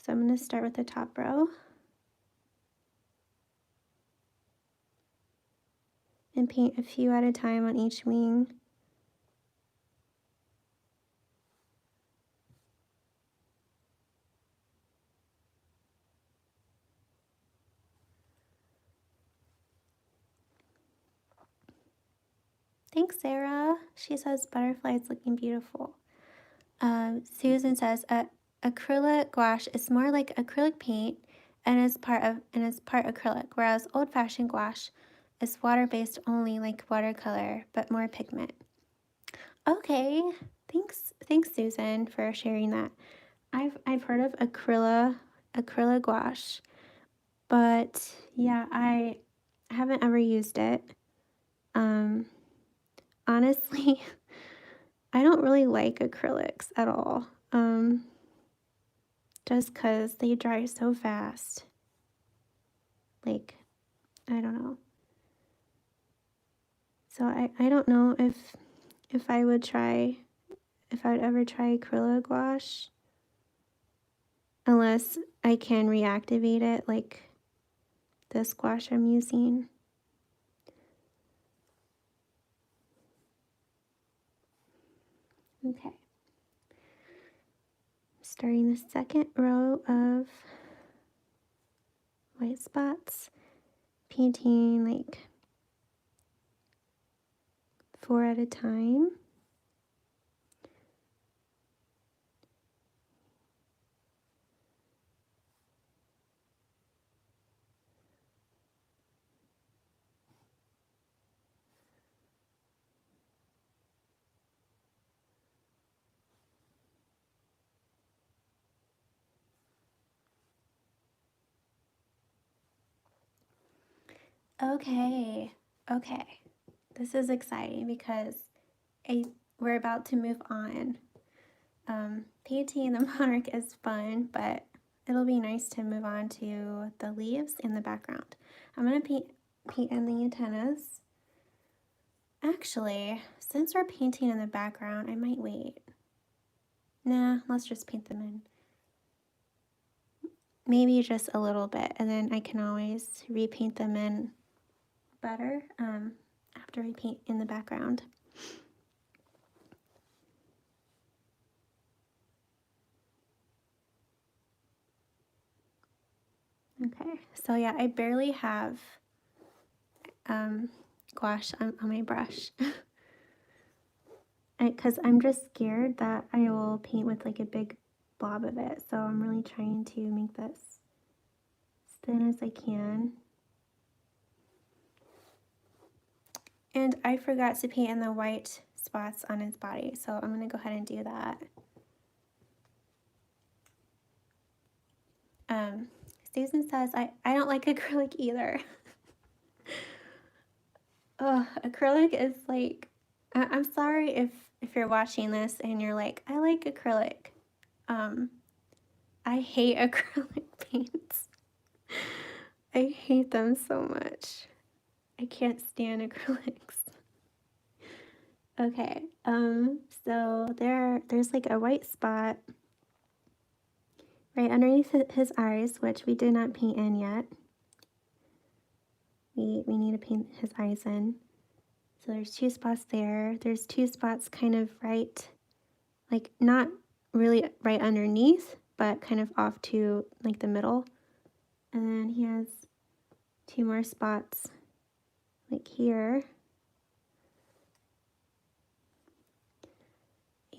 So I'm going to start with the top row. And paint a few at a time on each wing. Thanks, Sarah. She says butterflies looking beautiful. Susan says acrylic gouache is more like acrylic paint and is part acrylic, whereas old-fashioned gouache is water-based only like watercolor, but more pigment. Okay, thanks Susan for sharing that. I've heard of acrylic gouache, but yeah, I haven't ever used it. Honestly, I don't really like acrylics at all. Just because they dry so fast. Like, I don't know. So I don't know if I would ever try acrylic gouache. Unless I can reactivate it like this gouache I'm using. Okay. Starting the second row of white spots, painting like 4 at a time. Okay. This is exciting because we're about to move on. Painting the monarch is fun, but it'll be nice to move on to the leaves in the background. I'm going to paint in the antennas. Actually, since we're painting in the background, I might wait. Nah, let's just paint them in. Maybe just a little bit, and then I can always repaint them in better after I paint in the background. Okay, so yeah, I barely have gouache on my brush. Because I'm just scared that I will paint with like a big blob of it. So I'm really trying to make this as thin as I can. And I forgot to paint in the white spots on his body. So I'm going to go ahead and do that. Susan says, I don't like acrylic either. Ugh, acrylic is like, I'm sorry if you're watching this and you're like, I like acrylic. Um, I hate acrylic paints. I hate them so much. I can't stand acrylics. Okay, so there's like a white spot right underneath his eyes, which we did not paint in yet. We need to paint his eyes in. So there's 2 spots there. There's 2 spots kind of right, like not really right underneath, but kind of off to like the middle. And then he has 2 more spots like here.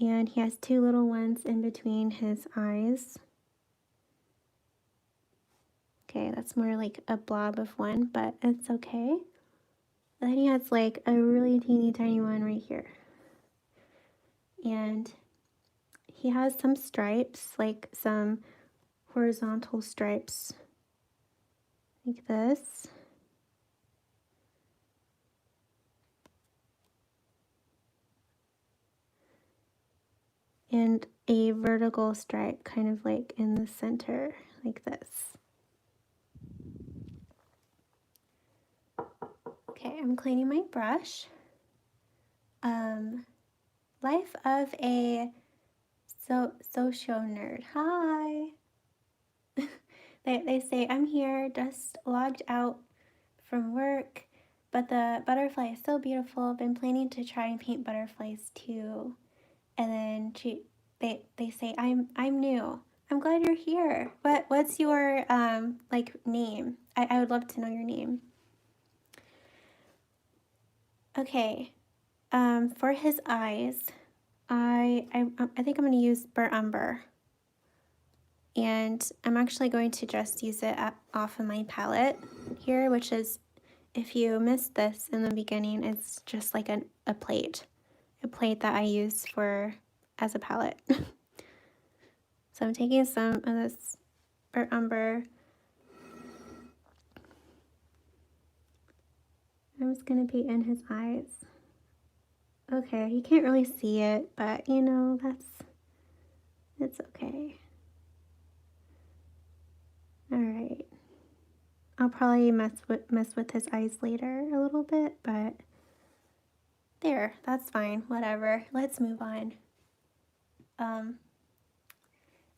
And he has 2 little ones in between his eyes. Okay, that's more like a blob of one, but it's okay. Then he has like a really teeny tiny one right here. And he has some stripes, like some horizontal stripes, like this. And a vertical stripe kind of like in the center, like this. Okay, I'm cleaning my brush. Life of a socio nerd. Hi. They say, I'm here, just logged out from work, but the butterfly is so beautiful. Been planning to try and paint butterflies too. And then they say, I'm new. I'm glad you're here. What's your like name? I would love to know your name. Okay. For his eyes, I think I'm gonna use burnt umber. And I'm actually going to just use it off of my palette here, which is, if you missed this in the beginning, it's just like a plate that I use as a palette. So I'm taking some of this burnt umber. I'm just gonna paint in his eyes. Okay, you can't really see it, but you know, it's okay. All right. I'll probably mess with his eyes later a little bit, but there, that's fine. Whatever. Let's move on.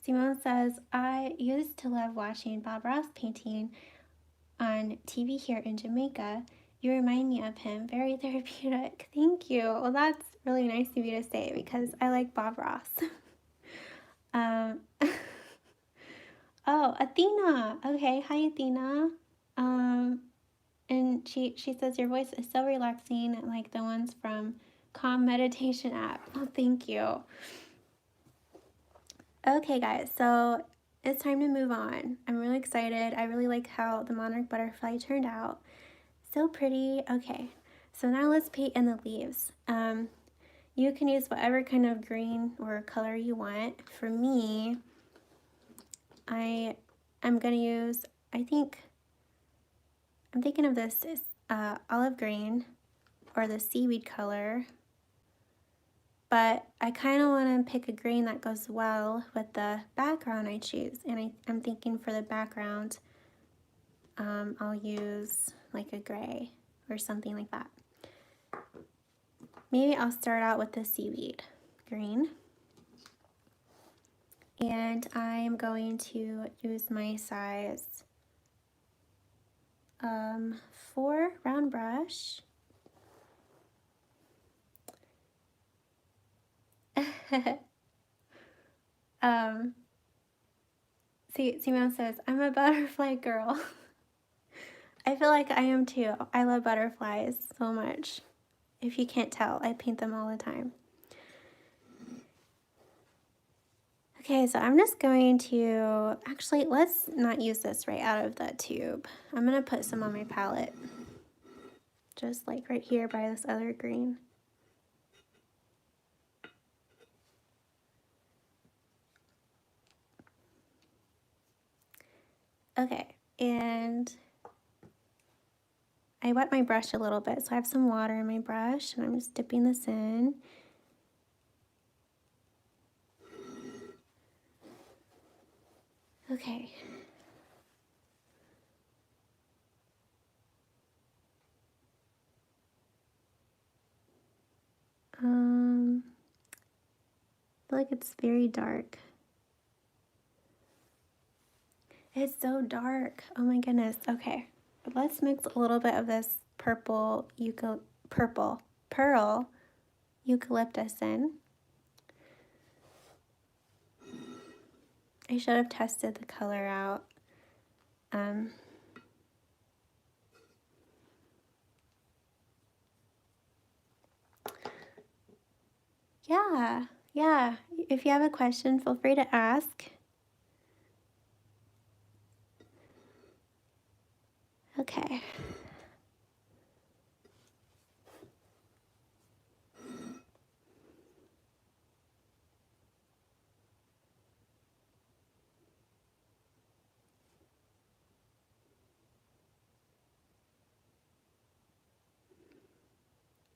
Simone says, I used to love watching Bob Ross painting on TV here in Jamaica. You remind me of him. Very therapeutic. Thank you. Well, that's really nice of you to say because I like Bob Ross. Oh, Athena. Okay, hi Athena. And she says your voice is so relaxing, like the ones from Calm Meditation app. Oh, thank you. Okay, guys, so it's time to move on. I'm really excited. I really like how the Monarch Butterfly turned out. So pretty. Okay, so now let's paint in the leaves. You can use whatever kind of green or color you want. For me, I'm gonna use, I'm thinking of this olive green or the seaweed color, but I kind of want to pick a green that goes well with the background I choose. And I'm thinking for the background, I'll use like a gray or something like that. Maybe I'll start out with the seaweed green. And I'm going to use my size 4 round brush. Simone says, I'm a butterfly girl. I feel like I am too. I love butterflies so much. If you can't tell, I paint them all the time. Okay, so I'm just going to, actually, let's not use this right out of the tube. I'm gonna put some on my palette. Just like right here by this other green. Okay, and I wet my brush a little bit, so I have some water in my brush, and I'm just dipping this in. Okay. I feel like it's very dark. It's so dark. Oh my goodness. Okay. Let's mix a little bit of this pearl eucalyptus in. I should have tested the color out. Yeah. If you have a question, feel free to ask. Okay.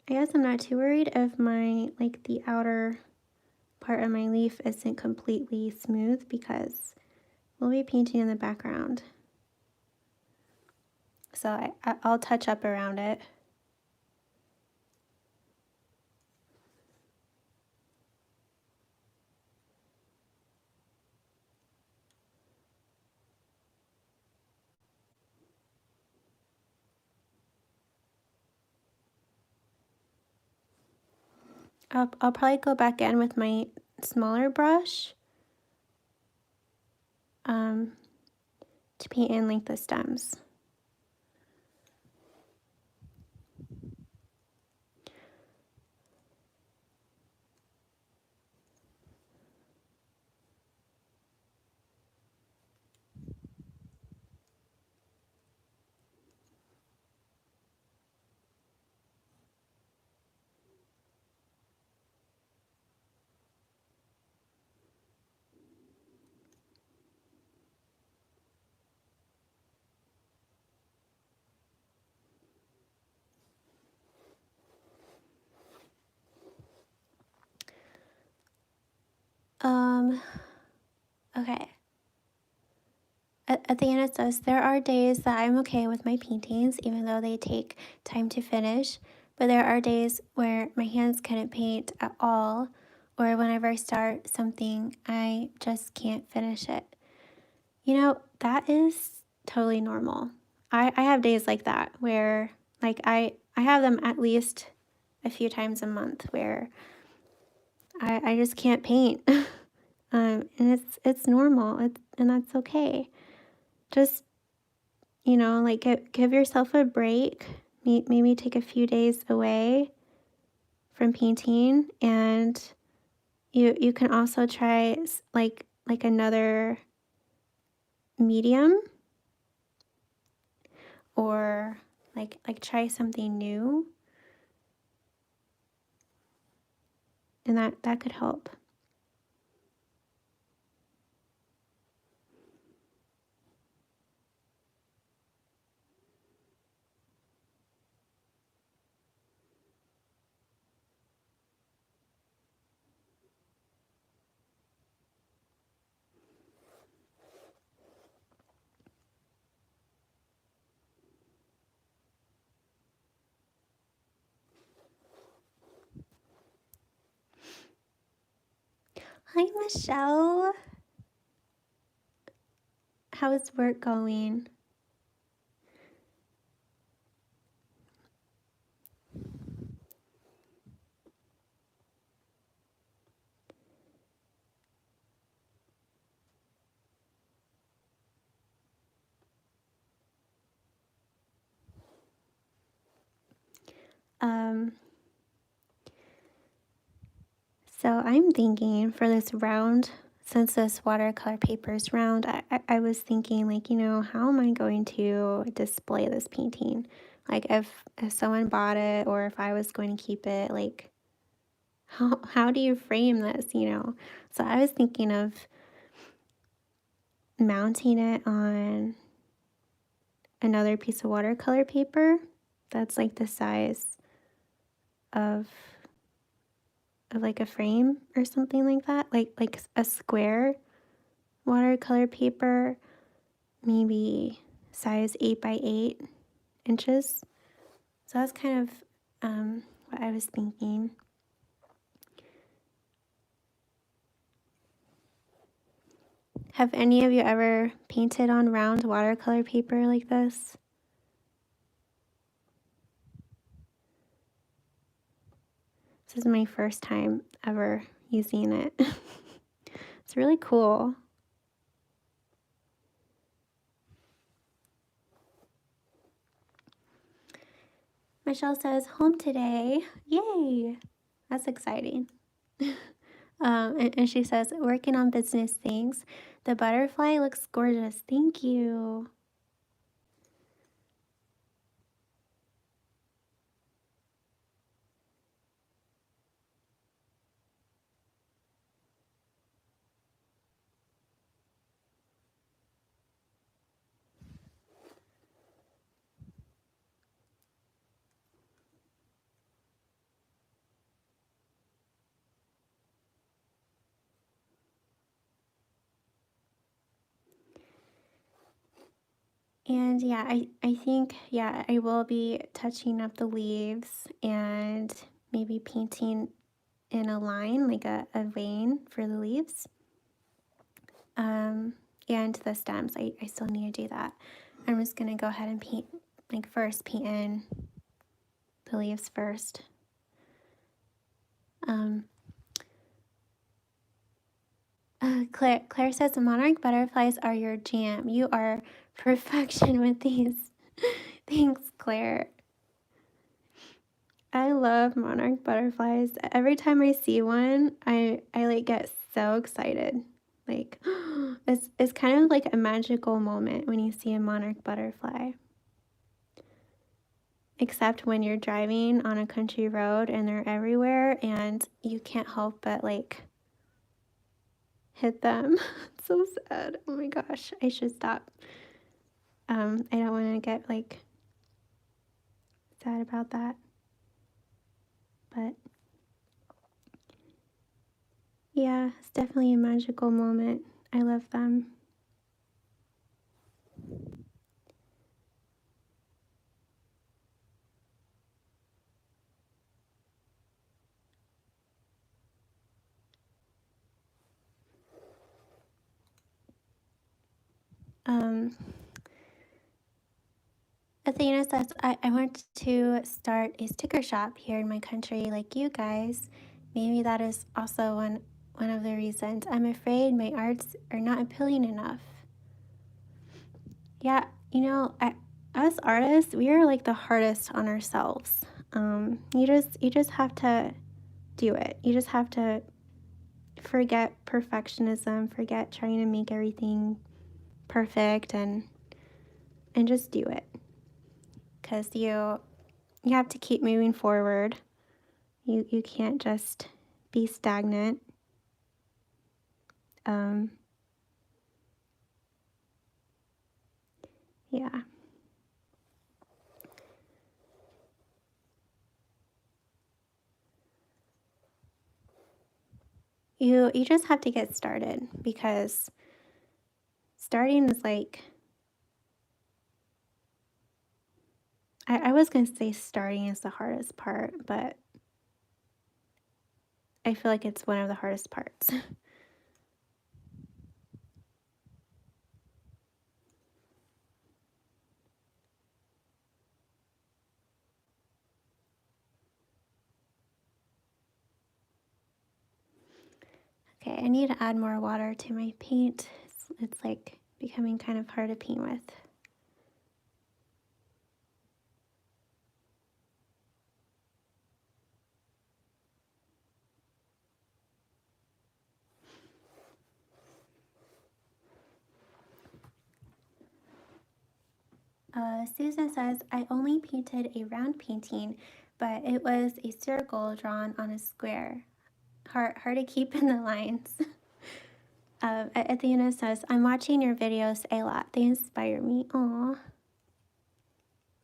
I guess I'm not too worried if the outer part of my leaf isn't completely smooth because we'll be painting in the background. So I'll touch up around it. I'll probably go back in with my smaller brush to paint in like the stems. Okay. At the end it says, there are days that I'm okay with my paintings, even though they take time to finish, but there are days where my hands couldn't paint at all, or whenever I start something, I just can't finish it. You know, that is totally normal. I have days like that where, like, I have them at least a few times a month where I just can't paint. And it's normal, and that's okay. Just, like give yourself a break. Maybe take a few days away from painting, and you can also try like another medium, or like try something new, and that could help. Hi, Michelle. How's work going? So I'm thinking for this round, since this watercolor paper is round, I was thinking, like, how am I going to display this painting? Like, if someone bought it, or if I was going to keep it, like, how do you frame this, So I was thinking of mounting it on another piece of watercolor paper that's like the size of like a frame or something like that, like a square watercolor paper, maybe size 8 by 8 inches. So that's kind of what I was thinking. Have any of you ever painted on round watercolor paper like this? This is my first time ever using it. It's really cool. Michelle says, home today. Yay! That's exciting. And she says, working on business things. The butterfly looks gorgeous. Thank you. And yeah, I think, yeah, I will be touching up the leaves and maybe painting in a line, like a vein for the leaves. And the stems, I still need to do that. I'm just gonna go ahead and paint, like first paint in the leaves first. Claire says, the monarch butterflies are your jam. You are perfection with these. Thanks, Claire. I love monarch butterflies. Every time I see one, I like get so excited. Like it's kind of like a magical moment when you see a monarch butterfly. Except when you're driving on a country road and they're everywhere and you can't help but like hit them. It's so sad. Oh my gosh, I should stop. I don't want to get like sad about that. But yeah, it's definitely a magical moment. I love them. Athena says, I want to start a sticker shop here in my country like you guys. Maybe that is also one of the reasons. I'm afraid my arts are not appealing enough. Yeah, us artists, we are like the hardest on ourselves. You just have to do it. You just have to forget perfectionism, forget trying to make everything perfect, and just do it. Because you have to keep moving forward. You can't just be stagnant. Yeah. You just have to get started, because starting is like, I was going to say starting is the hardest part, but I feel like it's one of the hardest parts. Okay, I need to add more water to my paint. It's like becoming kind of hard to paint with. Susan says, I only painted a round painting, but it was a circle drawn on a square. Hard to keep in the lines. Athena says, I'm watching your videos a lot. They inspire me. Aw.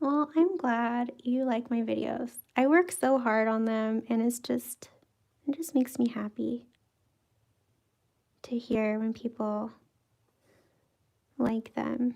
Well, I'm glad you like my videos. I work so hard on them and it just makes me happy to hear when people like them.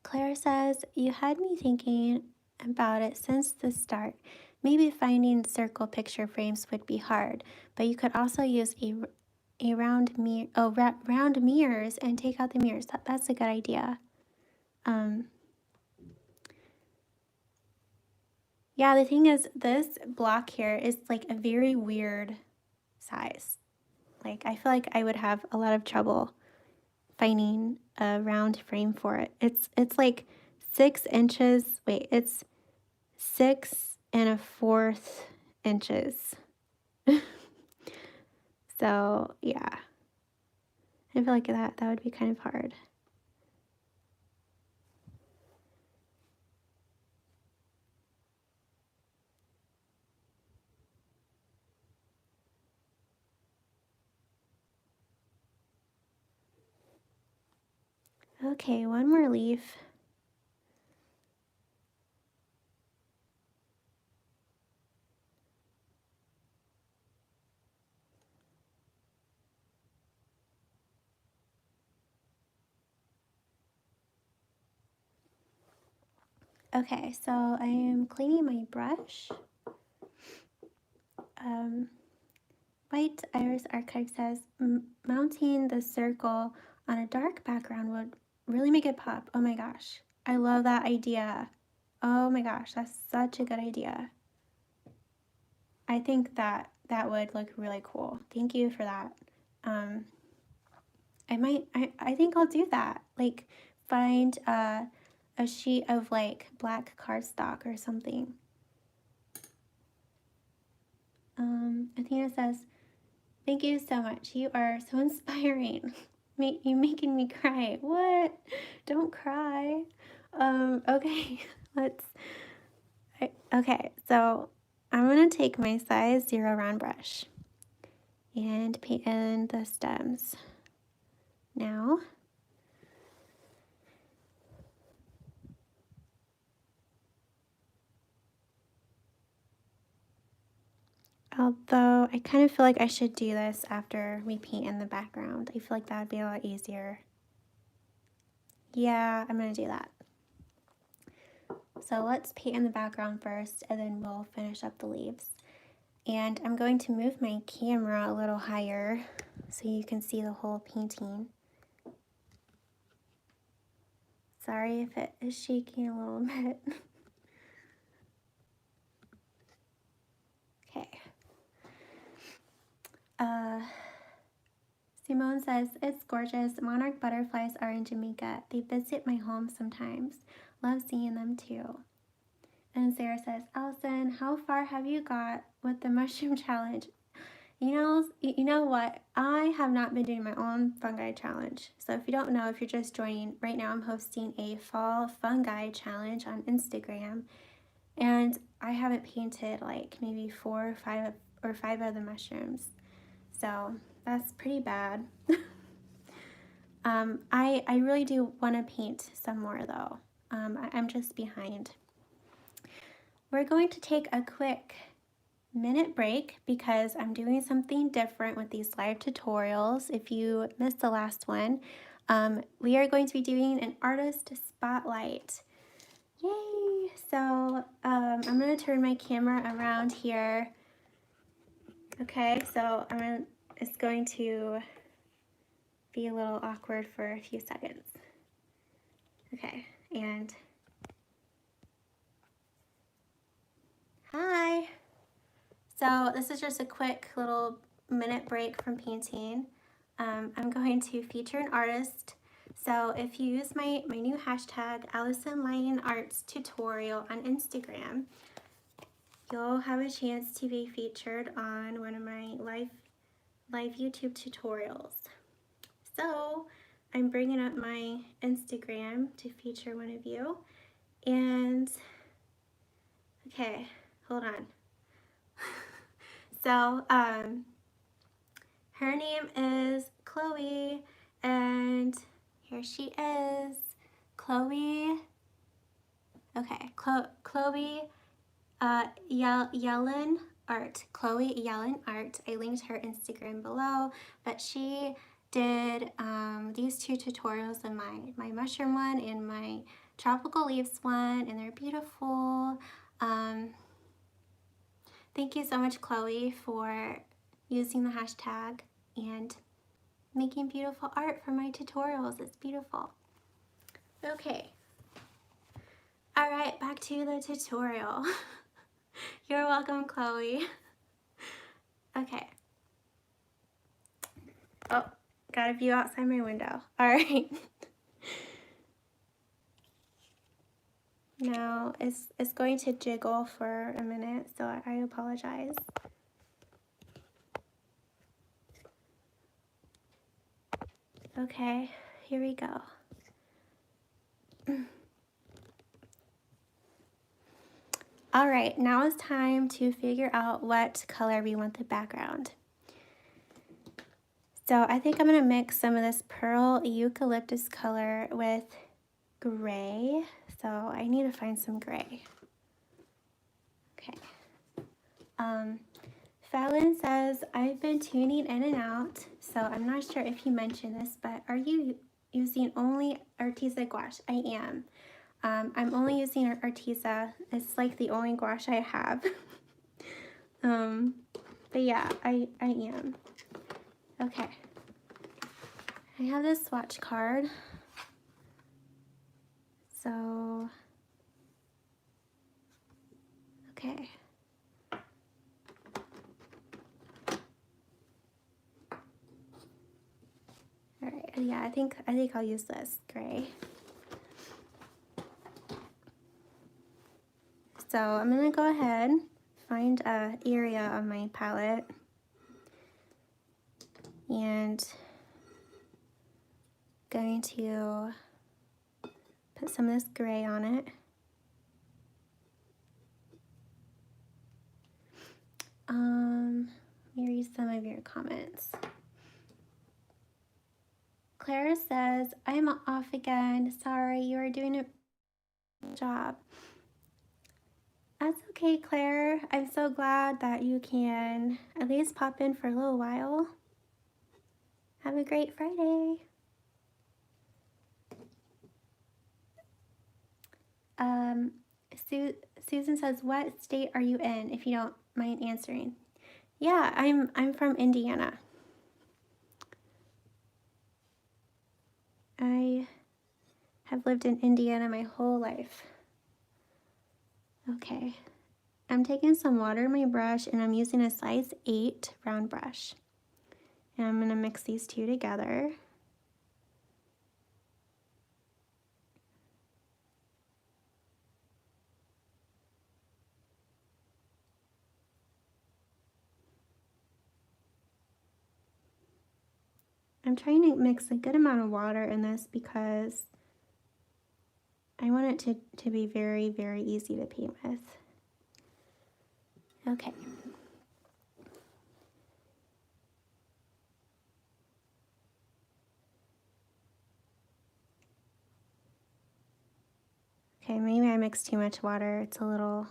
Claire says, you had me thinking about it since the start. Maybe finding circle picture frames would be hard, but you could also use a round mirrors and take out the mirrors. That's a good idea. Yeah, the thing is, this block here is like a very weird size. Like, I feel like I would have a lot of trouble finding a round frame for it. It's like 6 inches. Wait, it's 6 1/4 inches. So yeah, I feel like that would be kind of hard. Okay, one more leaf. Okay, so I am cleaning my brush. White Iris Archive says, mounting the circle on a dark background would really make it pop. Oh my gosh, I love that idea. Oh my gosh, that's such a good idea. I think that would look really cool. Thank you for that. I think I'll do that. Like, find a sheet of like black cardstock or something. Athena says, thank you so much. You are so inspiring. You making me cry. What? Don't cry. Okay, okay, so I'm gonna take my size 0 round brush and paint in the stems. Now, although I kind of feel like I should do this after we paint in the background. I feel like that would be a lot easier. Yeah, I'm gonna do that. So let's paint in the background first and then we'll finish up the leaves. And I'm going to move my camera a little higher so you can see the whole painting. Sorry if it is shaking a little bit. Okay. Simone says, it's gorgeous. Monarch butterflies are in Jamaica. They visit my home sometimes. Love seeing them too. And Sarah says, Allison, how far have you got with the mushroom challenge? You know what? I have not been doing my own fungi challenge. So if you don't know, if you're just joining, right now I'm hosting a fall fungi challenge on Instagram. And I haven't painted like maybe 4 or 5 of the mushrooms. So that's pretty bad. I really do want to paint some more though. I'm just behind. We're going to take a quick minute break because I'm doing something different with these live tutorials. If you missed the last one, we are going to be doing an artist spotlight. Yay! So I'm going to turn my camera around here. Okay, so it's going to be a little awkward for a few seconds. Okay, and hi! So this is just a quick little minute break from painting. I'm going to feature an artist. So if you use my new hashtag Allison Lyon Arts Tutorial on Instagram, you'll have a chance to be featured on one of my live YouTube tutorials. So I'm bringing up my Instagram to feature one of you. And okay, hold on. So her name is Chloe, and here she is, Chloe. Okay, Chloe Yellen Art. Chloe Yellen Art. I linked her Instagram below, but she did these two tutorials in my mushroom one and my tropical leaves one, and they're beautiful. Thank you so much, Chloe, for using the hashtag and making beautiful art for my tutorials. It's beautiful. Okay. All right, back to the tutorial. You're welcome, Chloe. Okay. Oh, got a view outside my window. All right. Now it's going to jiggle for a minute, so I apologize. Okay, here we go. All right, now it's time to figure out what color we want the background. So I think I'm gonna mix some of this pearl eucalyptus color with gray. So I need to find some gray. Okay. Fallon says, I've been tuning in and out, so I'm not sure if you mentioned this, but are you using only Arteza gouache? I am. I'm only using Arteza. It's like the only gouache I have. But yeah, I am. Okay. I have this swatch card. So, okay. All right, yeah, I think I'll use this gray. So I'm gonna go ahead, find an area on my palette, and going to put some of this gray on it. Let me read some of your comments. Clara says, I'm off again. Sorry, you are doing a good job. That's okay, Claire. I'm so glad that you can at least pop in for a little while. Have a great Friday. Susan says, what state are you in, if you don't mind answering? Yeah, I'm from Indiana. I have lived in Indiana my whole life. Okay, I'm taking some water in my brush and I'm using a size 8 round brush. And I'm gonna mix these two together. I'm trying to mix a good amount of water in this because I want it to be very, very easy to paint with. Okay. Okay, maybe I mixed too much water. It's a little...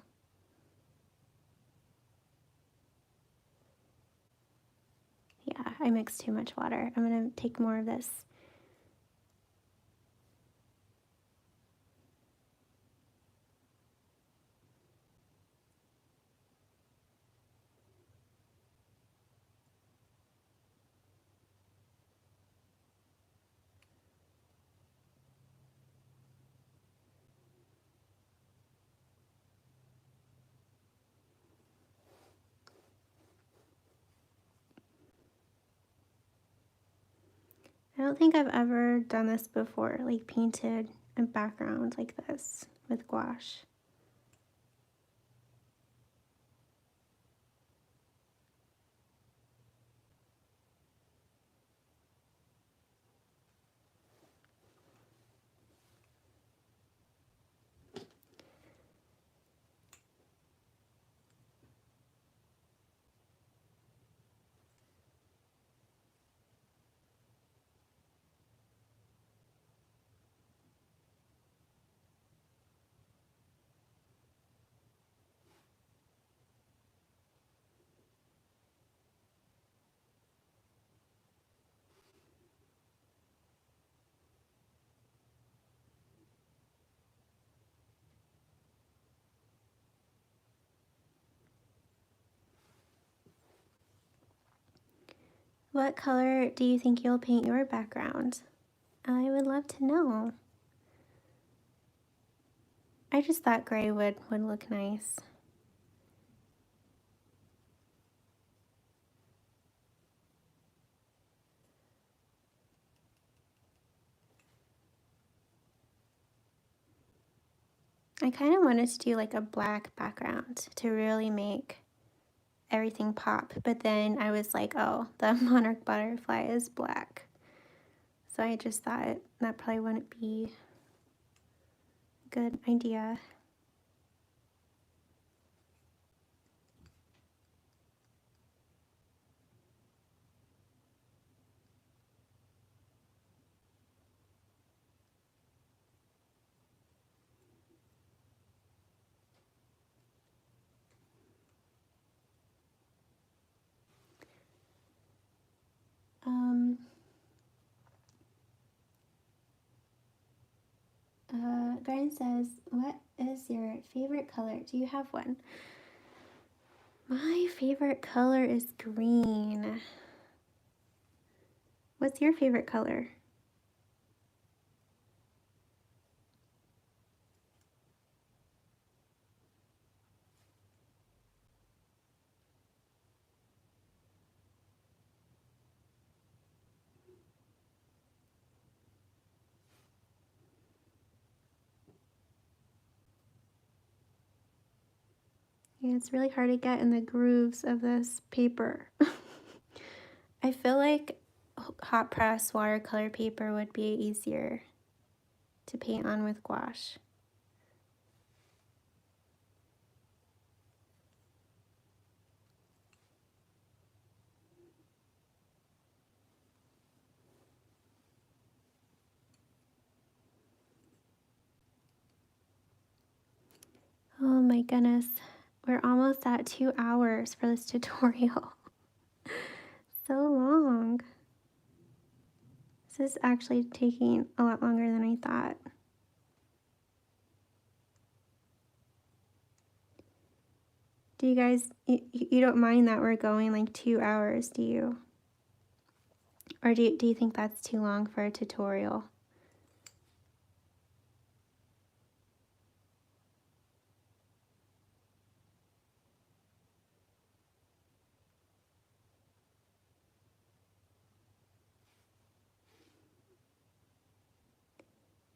Yeah, I mixed too much water. I'm gonna take more of this. I don't think I've ever done this before, like painted a background like this with gouache. What color do you think you'll paint your background? I would love to know. I just thought gray would look nice. I kind of wanted to do like a black background to really make everything pop, but then I was like, oh, the Monarch Butterfly is black. So I just thought that probably wouldn't be a good idea. Brian says, what is your favorite color? Do you have one? My favorite color is green. What's your favorite color? Yeah, it's really hard to get in the grooves of this paper. I feel like hot press watercolor paper would be easier to paint on with gouache. Oh my goodness, we're almost at 2 hours for this tutorial. So long. This is actually taking a lot longer than I thought. Do you guys, you don't mind that we're going like 2 hours, do you? Or do you think that's too long for a tutorial?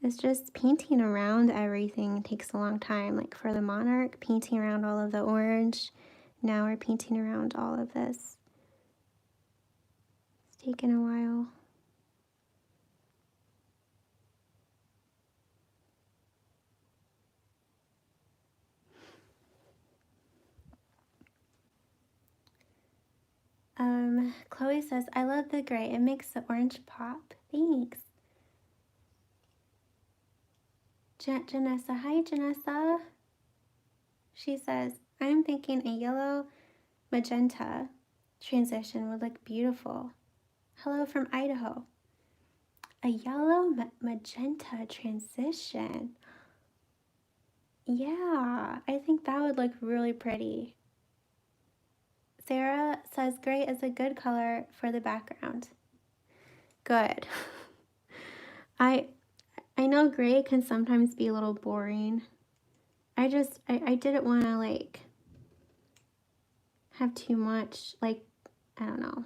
It's just painting around everything takes a long time. Like for the Monarch, painting around all of the orange. Now we're painting around all of this. It's taken a while. Chloe says, I love the gray. It makes the orange pop. Thanks. Janessa, hi Janessa. She says, I'm thinking a yellow magenta transition would look beautiful. Hello from Idaho. A yellow magenta transition. Yeah, I think that would look really pretty. Sarah says gray is a good color for the background. Good. I know gray can sometimes be a little boring. I didn't want to like have too much, like, I don't know.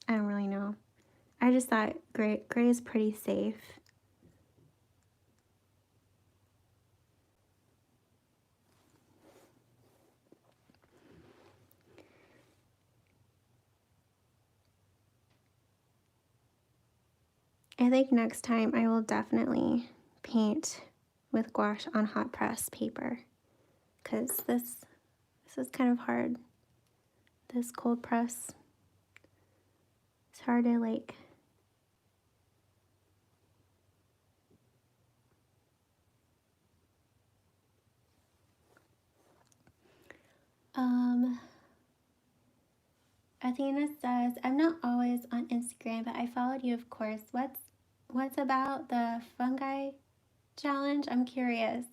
I don't really know. I just thought gray is pretty safe. I think next time I will definitely paint with gouache on hot press paper, because this is kind of hard. This cold press, it's hard to like Athena says, I'm not always on Instagram, but I followed you, of course. What's about the fungi challenge? I'm curious.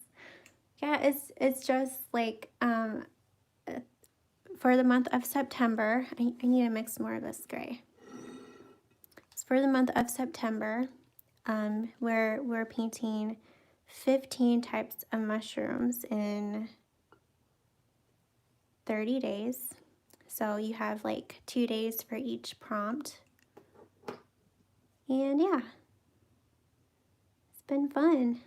Yeah, it's just like for the month of September. I need to mix more of this gray. It's for the month of September. We're painting 15 types of mushrooms in 30 days. So you have like 2 days for each prompt. And yeah, it's been fun.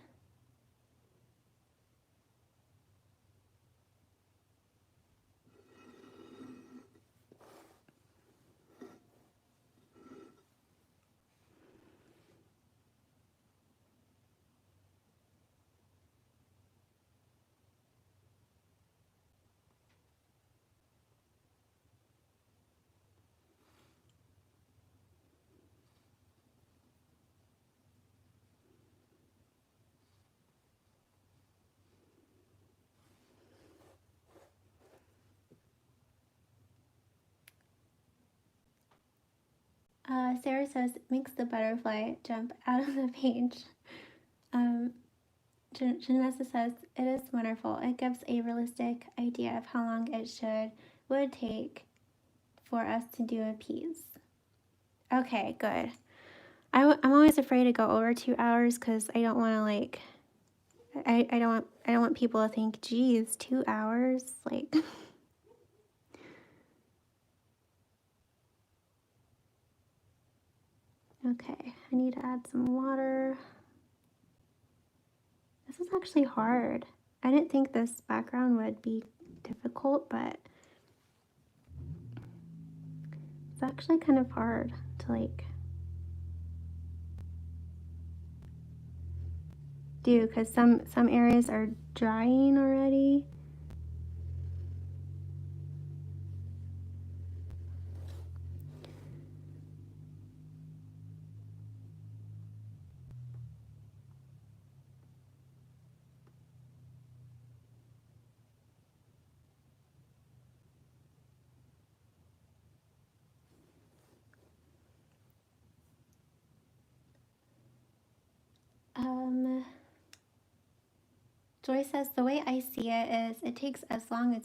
Sarah says, makes the butterfly jump out of the page. Janessa says, it is wonderful. It gives a realistic idea of how long it would take for us to do a piece. Okay, good. I'm always afraid to go over 2 hours because I don't want to like, I don't want people to think, geez, 2 hours, like. Okay, I need to add some water. This is actually hard. I didn't think this background would be difficult, but it's actually kind of hard to like do because some areas are drying already. Joy says, the way I see it is it takes as long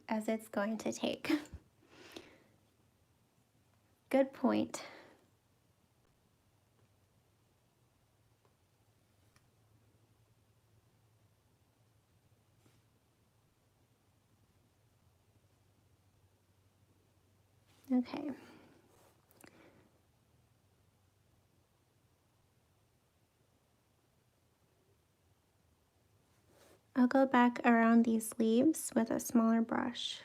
as it's going to take. Good point. Okay. I'll go back around these leaves with a smaller brush.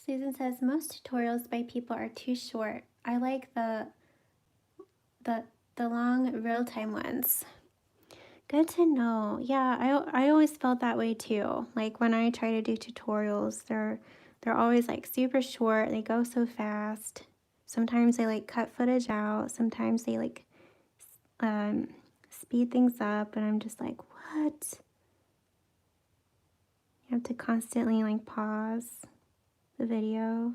Susan says, most tutorials by people are too short. I like the long real-time ones. Good to know. Yeah, I always felt that way too. Like when I try to do tutorials, they're always like super short. They go so fast. Sometimes they like cut footage out. Sometimes they like speed things up, and I'm just like, what? You have to constantly like pause the video.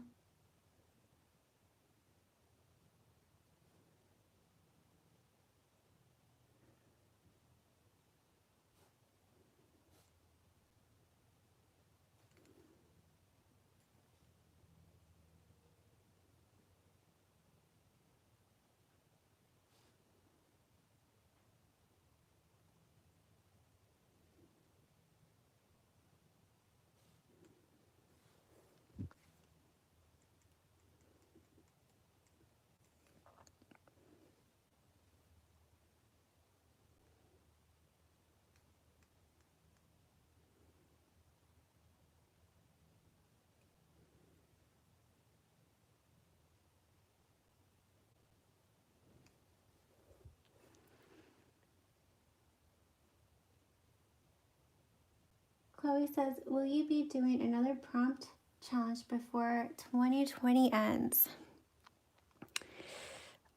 Chloe says, will you be doing another prompt challenge before 2020 ends?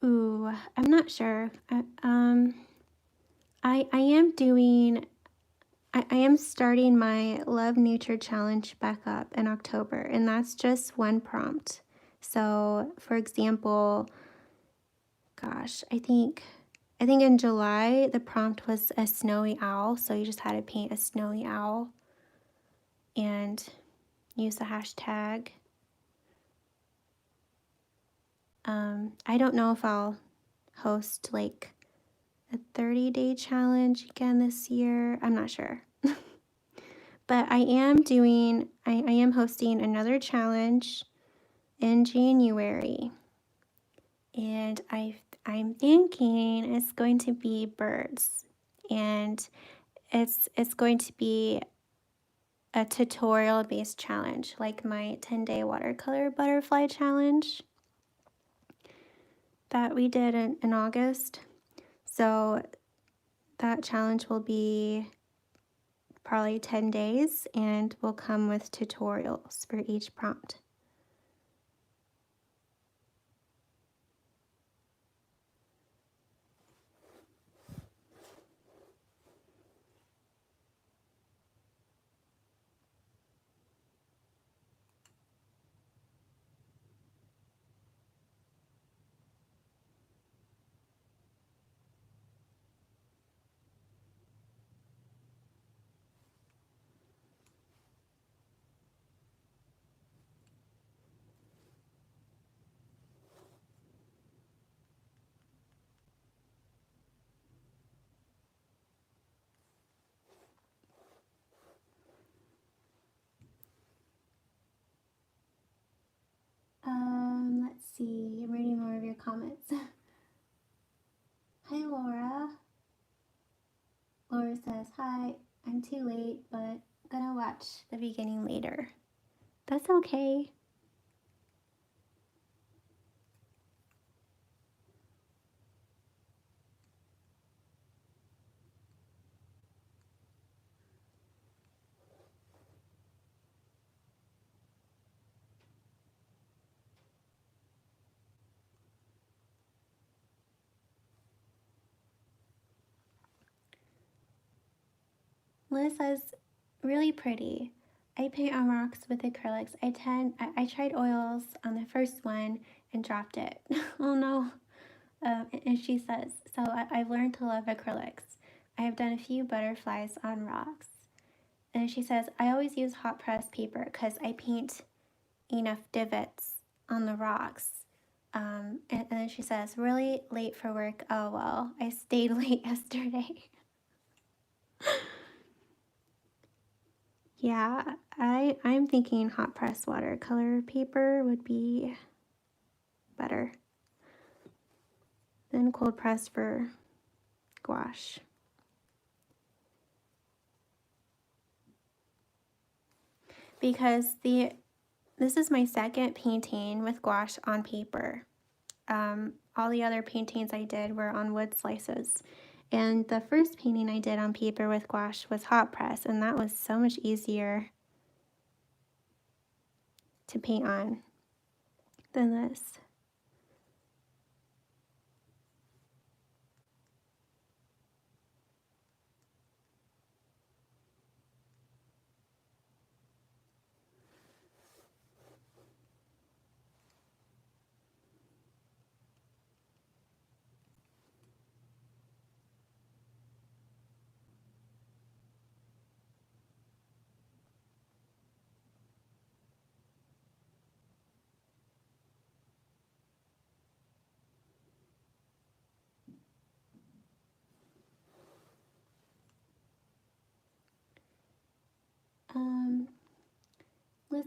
Ooh, I'm not sure. I am starting my Love Nature Challenge back up in October, and that's just one prompt. So, for example, gosh, I think in July the prompt was a snowy owl, so you just had to paint a snowy owl and use the hashtag. I don't know if I'll host like a 30-day challenge again this year. I'm not sure. But I am hosting another challenge in January. And I'm thinking it's going to be birds. And it's going to be a tutorial based challenge, like my 10-day watercolor butterfly challenge that we did in August. So that challenge will be probably 10 days and will come with tutorials for each prompt. Let's see. I'm reading more of your comments. Hi, Laura. Laura says, hi, I'm too late, but gonna watch the beginning later. That's okay. Liz says, really pretty. I paint on rocks with acrylics. I tried oils on the first one and dropped it. Oh no. And she says, so I've learned to love acrylics. I have done a few butterflies on rocks. And she says, I always use hot press paper because I paint enough divots on the rocks. And then she says, really late for work. Oh well, I stayed late yesterday. Yeah, I'm thinking hot press watercolor paper would be better than cold press for gouache. Because this is my second painting with gouache on paper. All the other paintings I did were on wood slices. And the first painting I did on paper with gouache was hot press, and that was so much easier to paint on than this.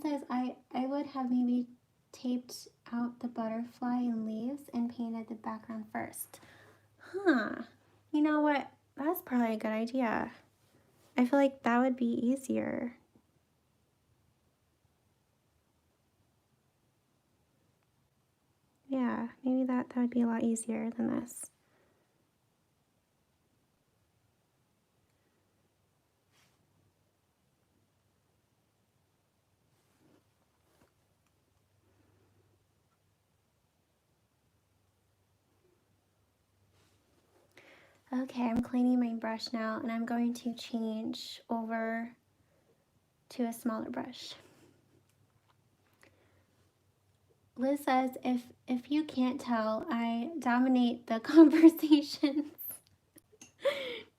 says I would have maybe taped out the butterfly and leaves and painted the background first. Huh. You know what? That's probably a good idea. I feel like that would be easier. Yeah, maybe that would be a lot easier than this. Okay, I'm cleaning my brush now, and I'm going to change over to a smaller brush. Liz says, if you can't tell, I dominate the conversations.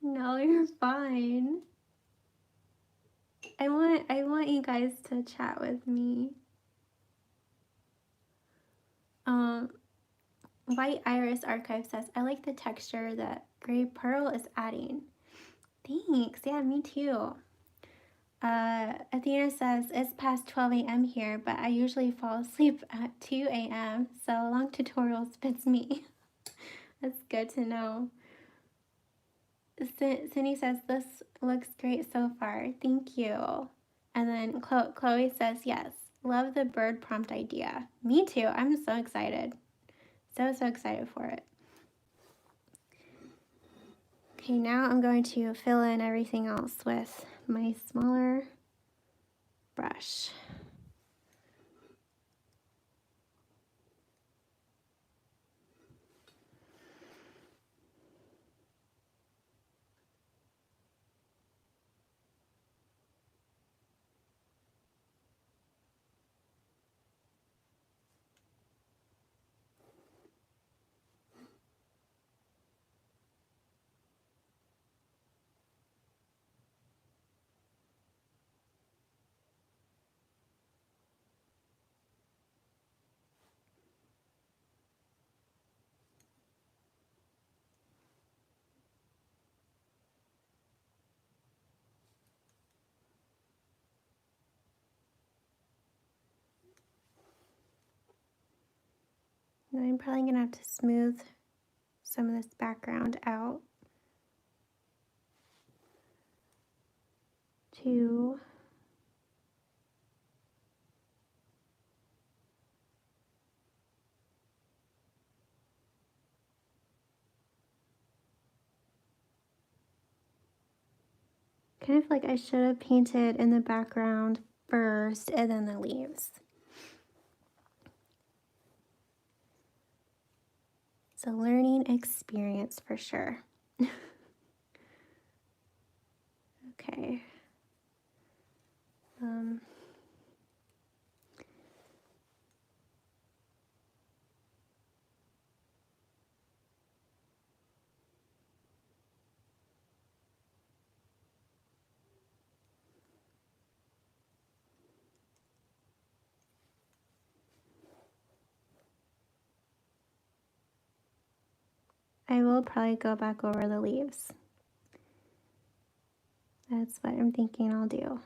No, you're fine. I want you guys to chat with me. White Iris Archive says, I like the texture that Gray Pearl is adding. Thanks. Yeah, me too. Athena says, it's past 12 a.m. here, but I usually fall asleep at 2 a.m., so long tutorials fits me. That's good to know. Cindy says, this looks great so far. Thank you. And then Chloe says, yes, love the bird prompt idea. Me too. I'm so excited. So excited for it. Okay, now I'm going to fill in everything else with my smaller brush. And I'm probably going to have to smooth some of this background out to kind of like I should have painted in the background first and then the leaves. It's a learning experience for sure. Okay. I will probably go back over the leaves. That's what I'm thinking I'll do.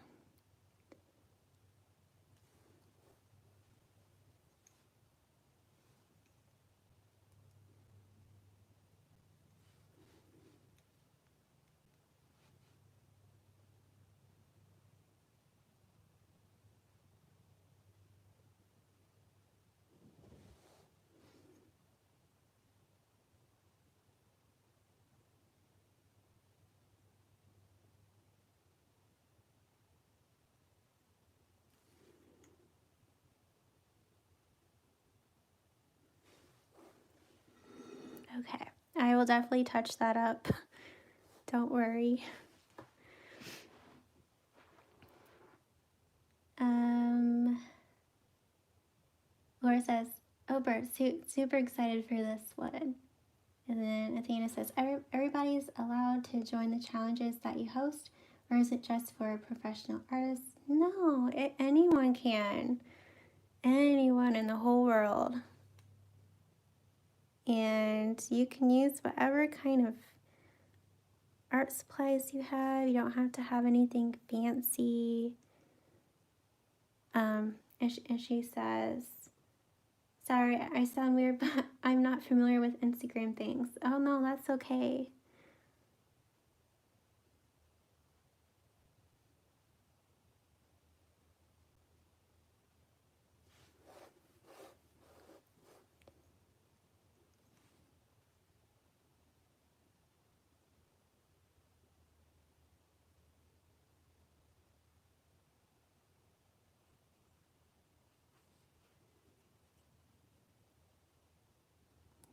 Okay, I will definitely touch that up. Don't worry. Laura says, oh, Bert, super excited for this one. And then Athena says, everybody's allowed to join the challenges that you host, or is it just for professional artists? No, anyone can. Anyone in the whole world. And you can use whatever kind of art supplies you have. You don't have to have anything fancy. And she says, sorry, I sound weird, but I'm not familiar with Instagram things. Oh no, that's okay.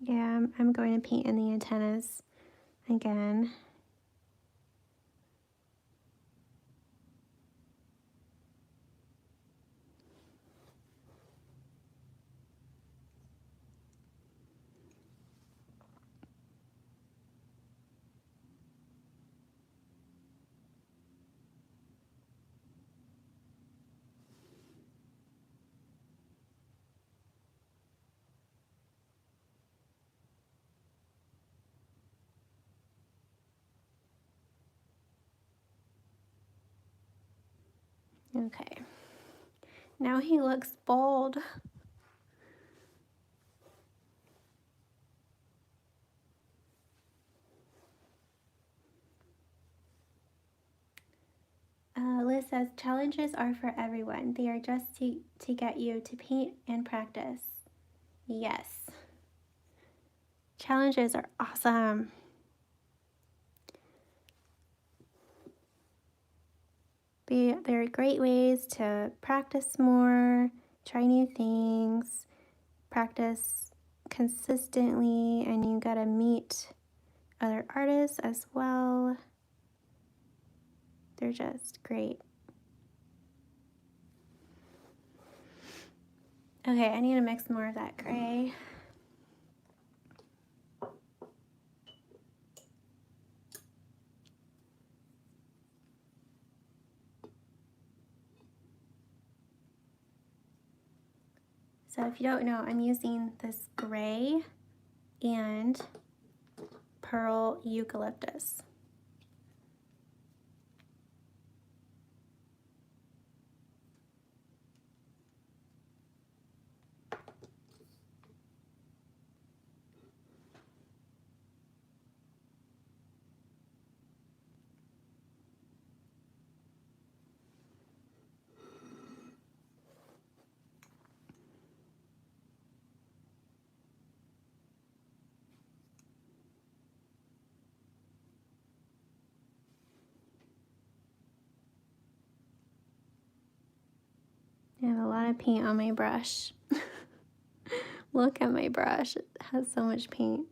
Yeah, I'm going to paint in the antennas again. Okay. Now he looks bold. Liz says, challenges are for everyone. They are just to get you to paint and practice. Yes. Challenges are awesome. They're great ways to practice more, try new things, practice consistently, and you gotta meet other artists as well. They're just great. Okay, I need to mix more of that gray. So if you don't know, I'm using this gray and pearl eucalyptus. I have a lot of paint on my brush. Look at my brush, it has so much paint.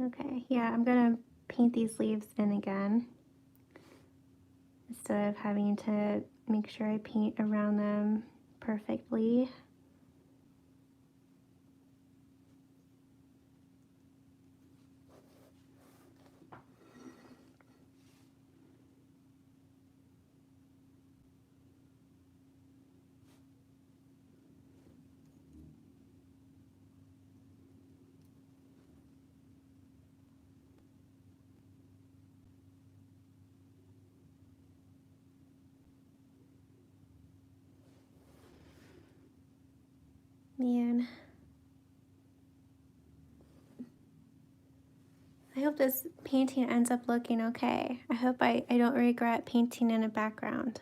Okay, yeah, I'm gonna paint these leaves in again instead of having to make sure I paint around them perfectly. Man, I hope this painting ends up looking okay. I hope I don't regret painting in a background.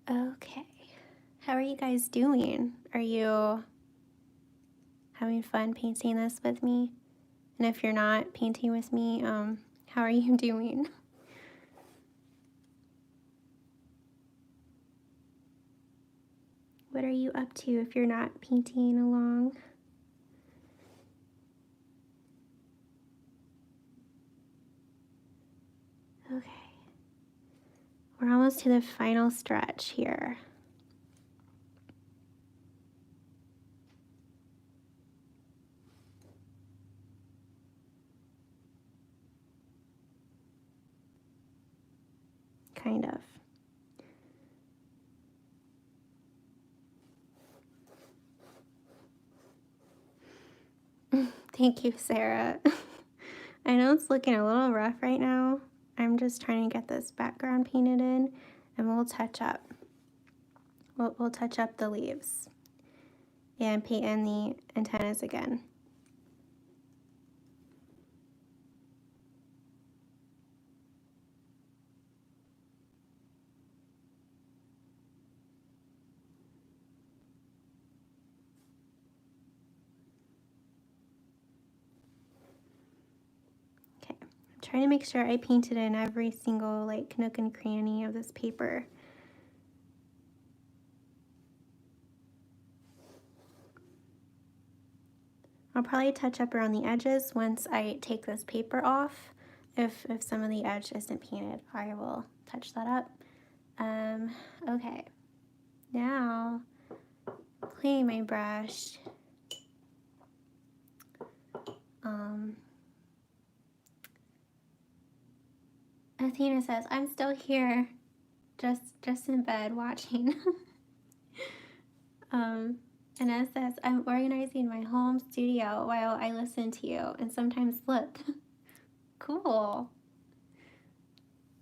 Okay. How are you guys doing? Are you having fun painting this with me? And if you're not painting with me, how are you doing? What are you up to if you're not painting along? Okay. We're almost to the final stretch here. Kind of. Thank you, Sarah. I know it's looking a little rough right now. I'm just trying to get this background painted in, and we'll touch up. We'll touch up the leaves and paint in the antennas again. Trying to make sure I painted in every single like nook and cranny of this paper. I'll probably touch up around the edges once I take this paper off. If some of the edge isn't painted, I will touch that up. Okay, now cleaning my brush. Athena says, I'm still here, just in bed watching. Anna says, I'm organizing my home studio while I listen to you and sometimes look. Cool.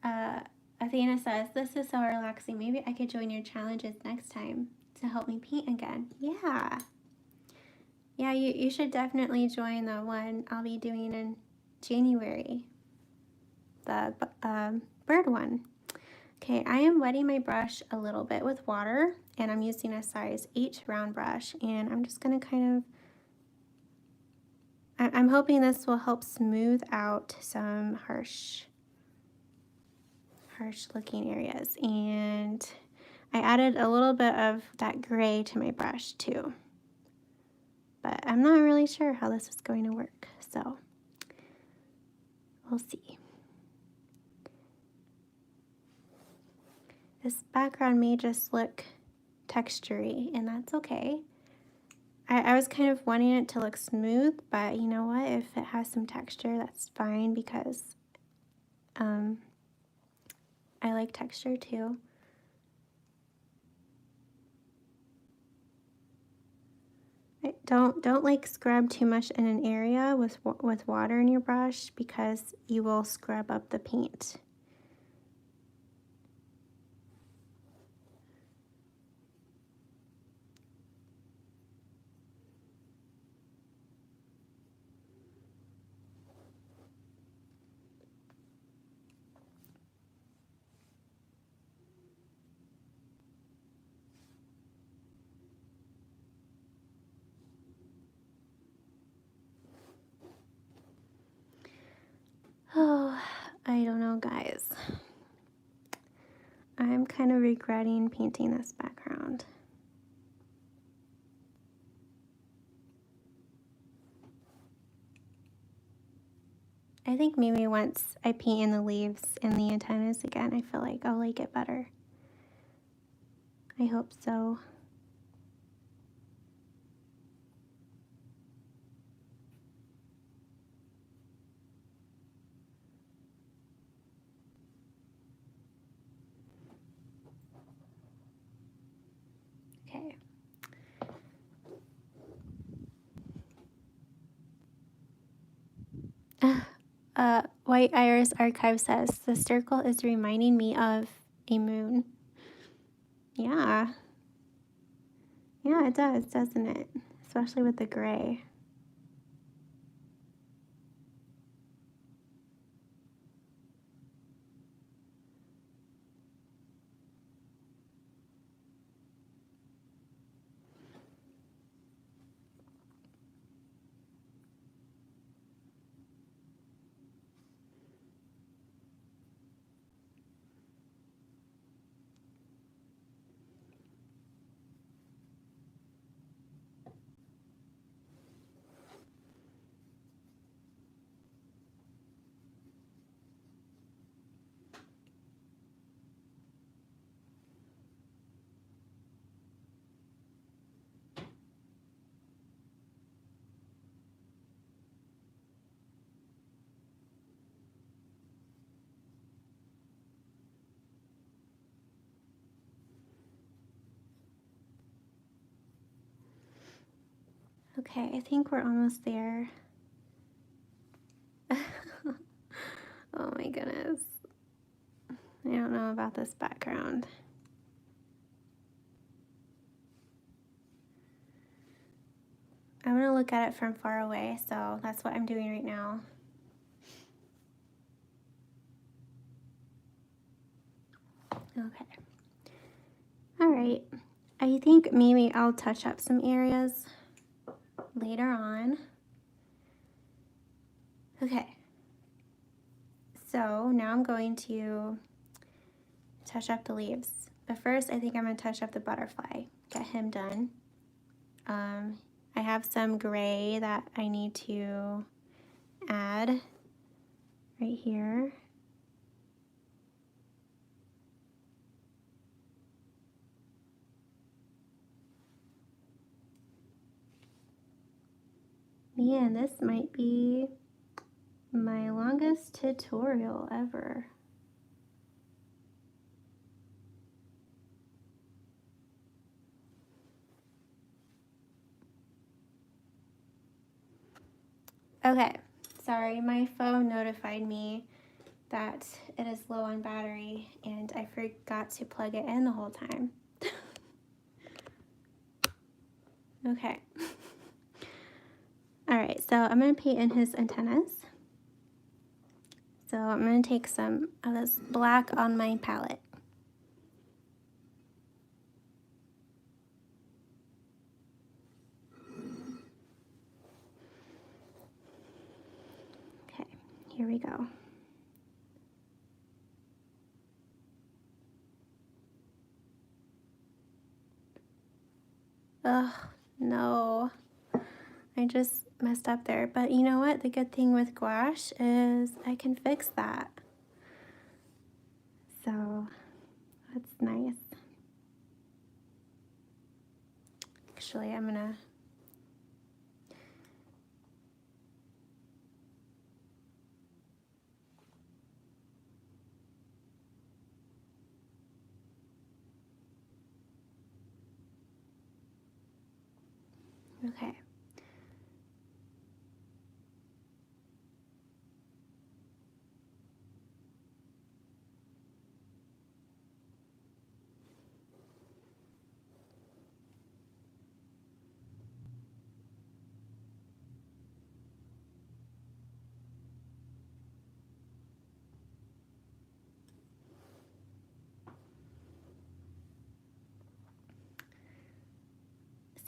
Athena says, this is so relaxing. Maybe I could join your challenges next time to help me paint again. Yeah. Yeah, you should definitely join the one I'll be doing in January. The bird one. Okay, I am wetting my brush a little bit with water, and I'm using a size 8 round brush, and I'm just going to kind of, I'm hoping this will help smooth out some harsh looking areas. And I added a little bit of that gray to my brush too, but I'm not really sure how this is going to work, so we'll see. This background may just look textury, and that's okay. I was kind of wanting it to look smooth, but you know what? If it has some texture, that's fine, because I like texture too. Don't like scrub too much in an area with water in your brush, because you will scrub up the paint. Oh, I don't know, guys. I'm kind of regretting painting this background. I think maybe once I paint in the leaves and the antennas again, I feel like I'll like it better. I hope so. Okay. White Iris Archive says, the circle is reminding me of a moon. Yeah. Yeah, it does, doesn't it? Especially with the gray. Okay, I think we're almost there. Oh my goodness. I don't know about this background. I'm going to look at it from far away, so that's what I'm doing right now. Okay. All right. I think maybe I'll touch up some areas later on. Okay. So now I'm going to touch up the leaves. But first, I think I'm going to touch up the butterfly. Get him done. I have some gray that I need to add right here. Man, this might be my longest tutorial ever. Okay, sorry, my phone notified me that it is low on battery and I forgot to plug it in the whole time. Okay. All right, so I'm gonna paint in his antennas. So I'm gonna take some of this black on my palette. Okay, here we go. Ugh, no. I just messed up there. But you know what? The good thing with gouache is I can fix that. So that's nice. Actually, I'm gonna okay.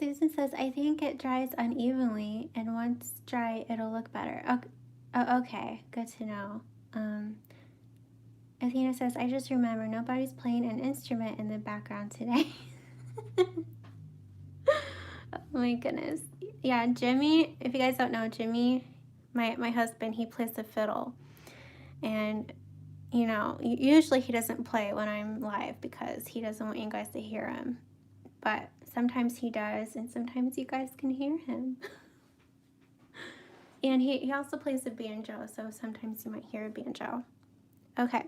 Susan says, I think it dries unevenly, and once dry, it'll look better. Okay, oh, okay. Good to know. Athena says, I just remember nobody's playing an instrument in the background today. Oh my goodness. Yeah, Jimmy, if you guys don't know, Jimmy, my husband, he plays the fiddle. And, you know, usually he doesn't play when I'm live because he doesn't want you guys to hear him. But sometimes he does, and sometimes you guys can hear him. And he also plays the banjo, so sometimes you might hear a banjo. Okay.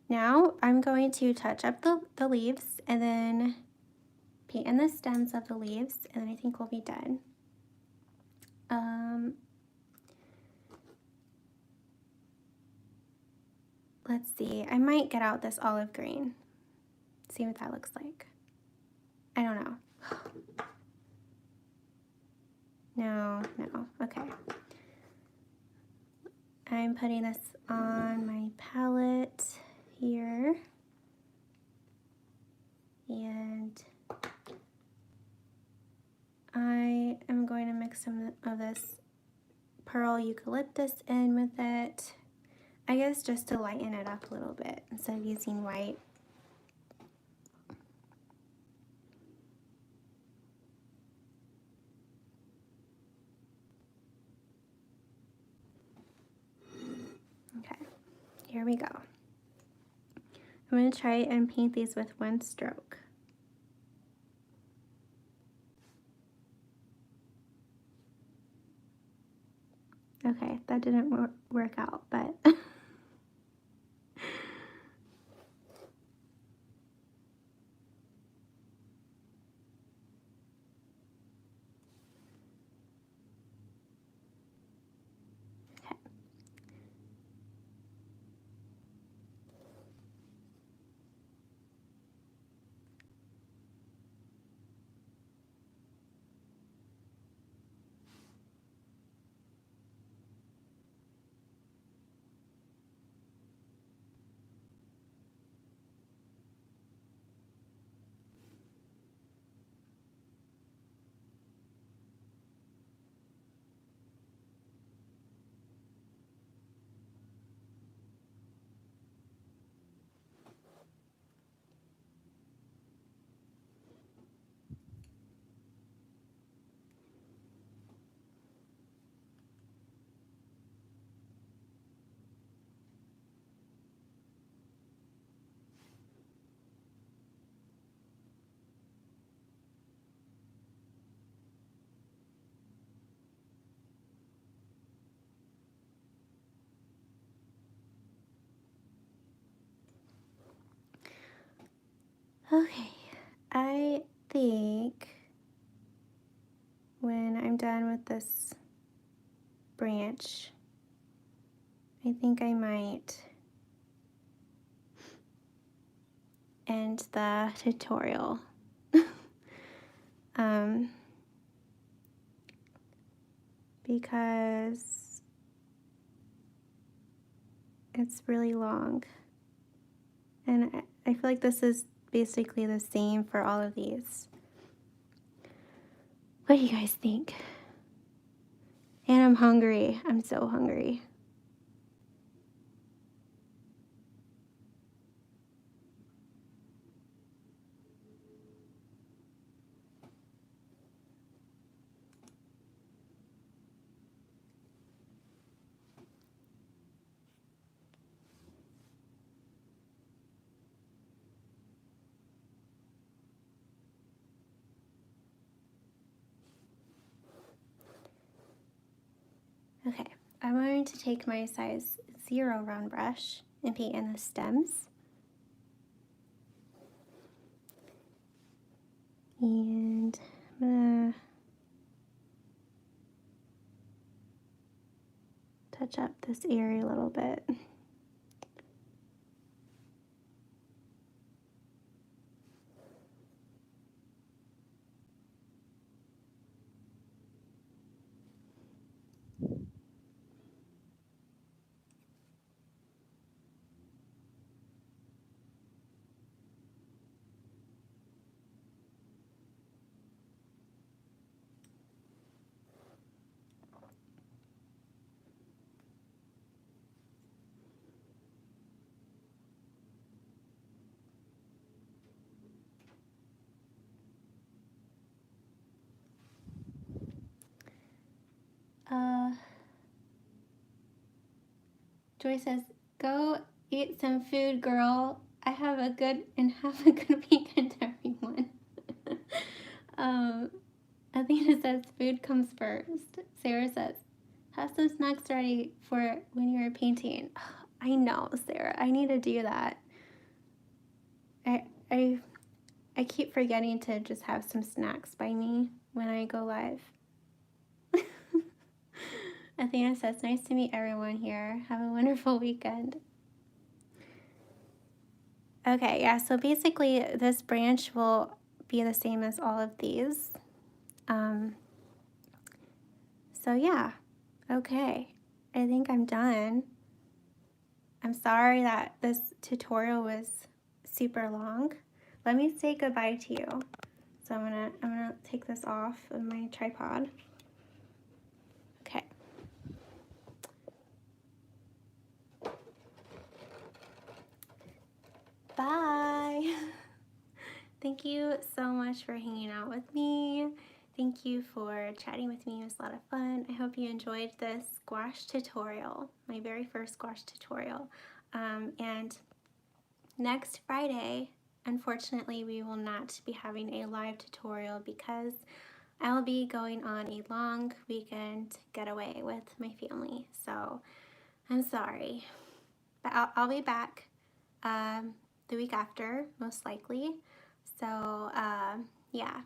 Now I'm going to touch up the leaves and then paint in the stems of the leaves, and then I think we'll be done. Let's see. I might get out this olive green. See what that looks like. I don't know. No. Okay. I'm putting this on my palette here. And I am going to mix some of this pearl eucalyptus in with it. I guess just to lighten it up a little bit instead of using white. Okay, here we go. I'm going to try and paint these with one stroke. Okay, that didn't work out, but Okay, I think when I'm done with this branch, I think I might end the tutorial. Because it's really long. And I feel like this is basically the same for all of these. What do you guys think? And I'm hungry. I'm so hungry. Okay, I'm going to take my size 0 round brush and paint in the stems. And I'm gonna touch up this area a little bit. Joy says, go eat some food, girl. Have a good weekend, everyone. Athena says, food comes first. Sarah says, have some snacks ready for when you're painting. I know, Sarah. I need to do that. I keep forgetting to just have some snacks by me when I go live. Athena says, nice to meet everyone here. Have a wonderful weekend. Okay, yeah, so basically this branch will be the same as all of these. So yeah, okay. I think I'm done. I'm sorry that this tutorial was super long. Let me say goodbye to you. So I'm gonna take this off of my tripod. Okay. Bye. Thank you so much for hanging out with me. Thank you for chatting with me. It was a lot of fun. I hope you enjoyed this gouache tutorial, my very first gouache tutorial. And next Friday, unfortunately, we will not be having a live tutorial because I will be going on a long weekend getaway with my family. So I'm sorry, but I'll be back the week after, most likely. So yeah.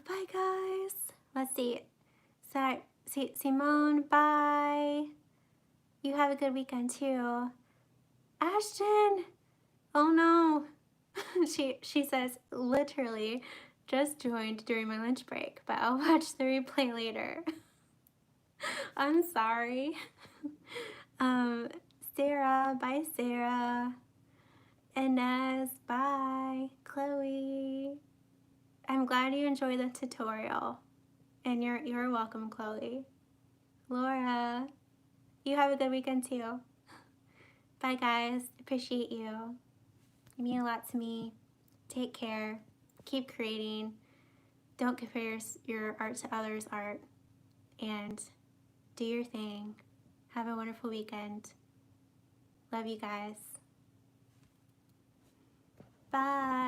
Bye guys. Let's see. Simone, bye. You have a good weekend too. Ashton. Oh no. she says literally just joined during my lunch break, but I'll watch the replay later. I'm sorry. Sarah, bye Sarah. Inez, bye. Chloe. I'm glad you enjoyed the tutorial. And you're welcome, Chloe. Laura, you have a good weekend too. Bye guys. Appreciate you. You mean a lot to me. Take care. Keep creating. Don't compare your art to others' art. And do your thing. Have a wonderful weekend. Love you guys. Bye.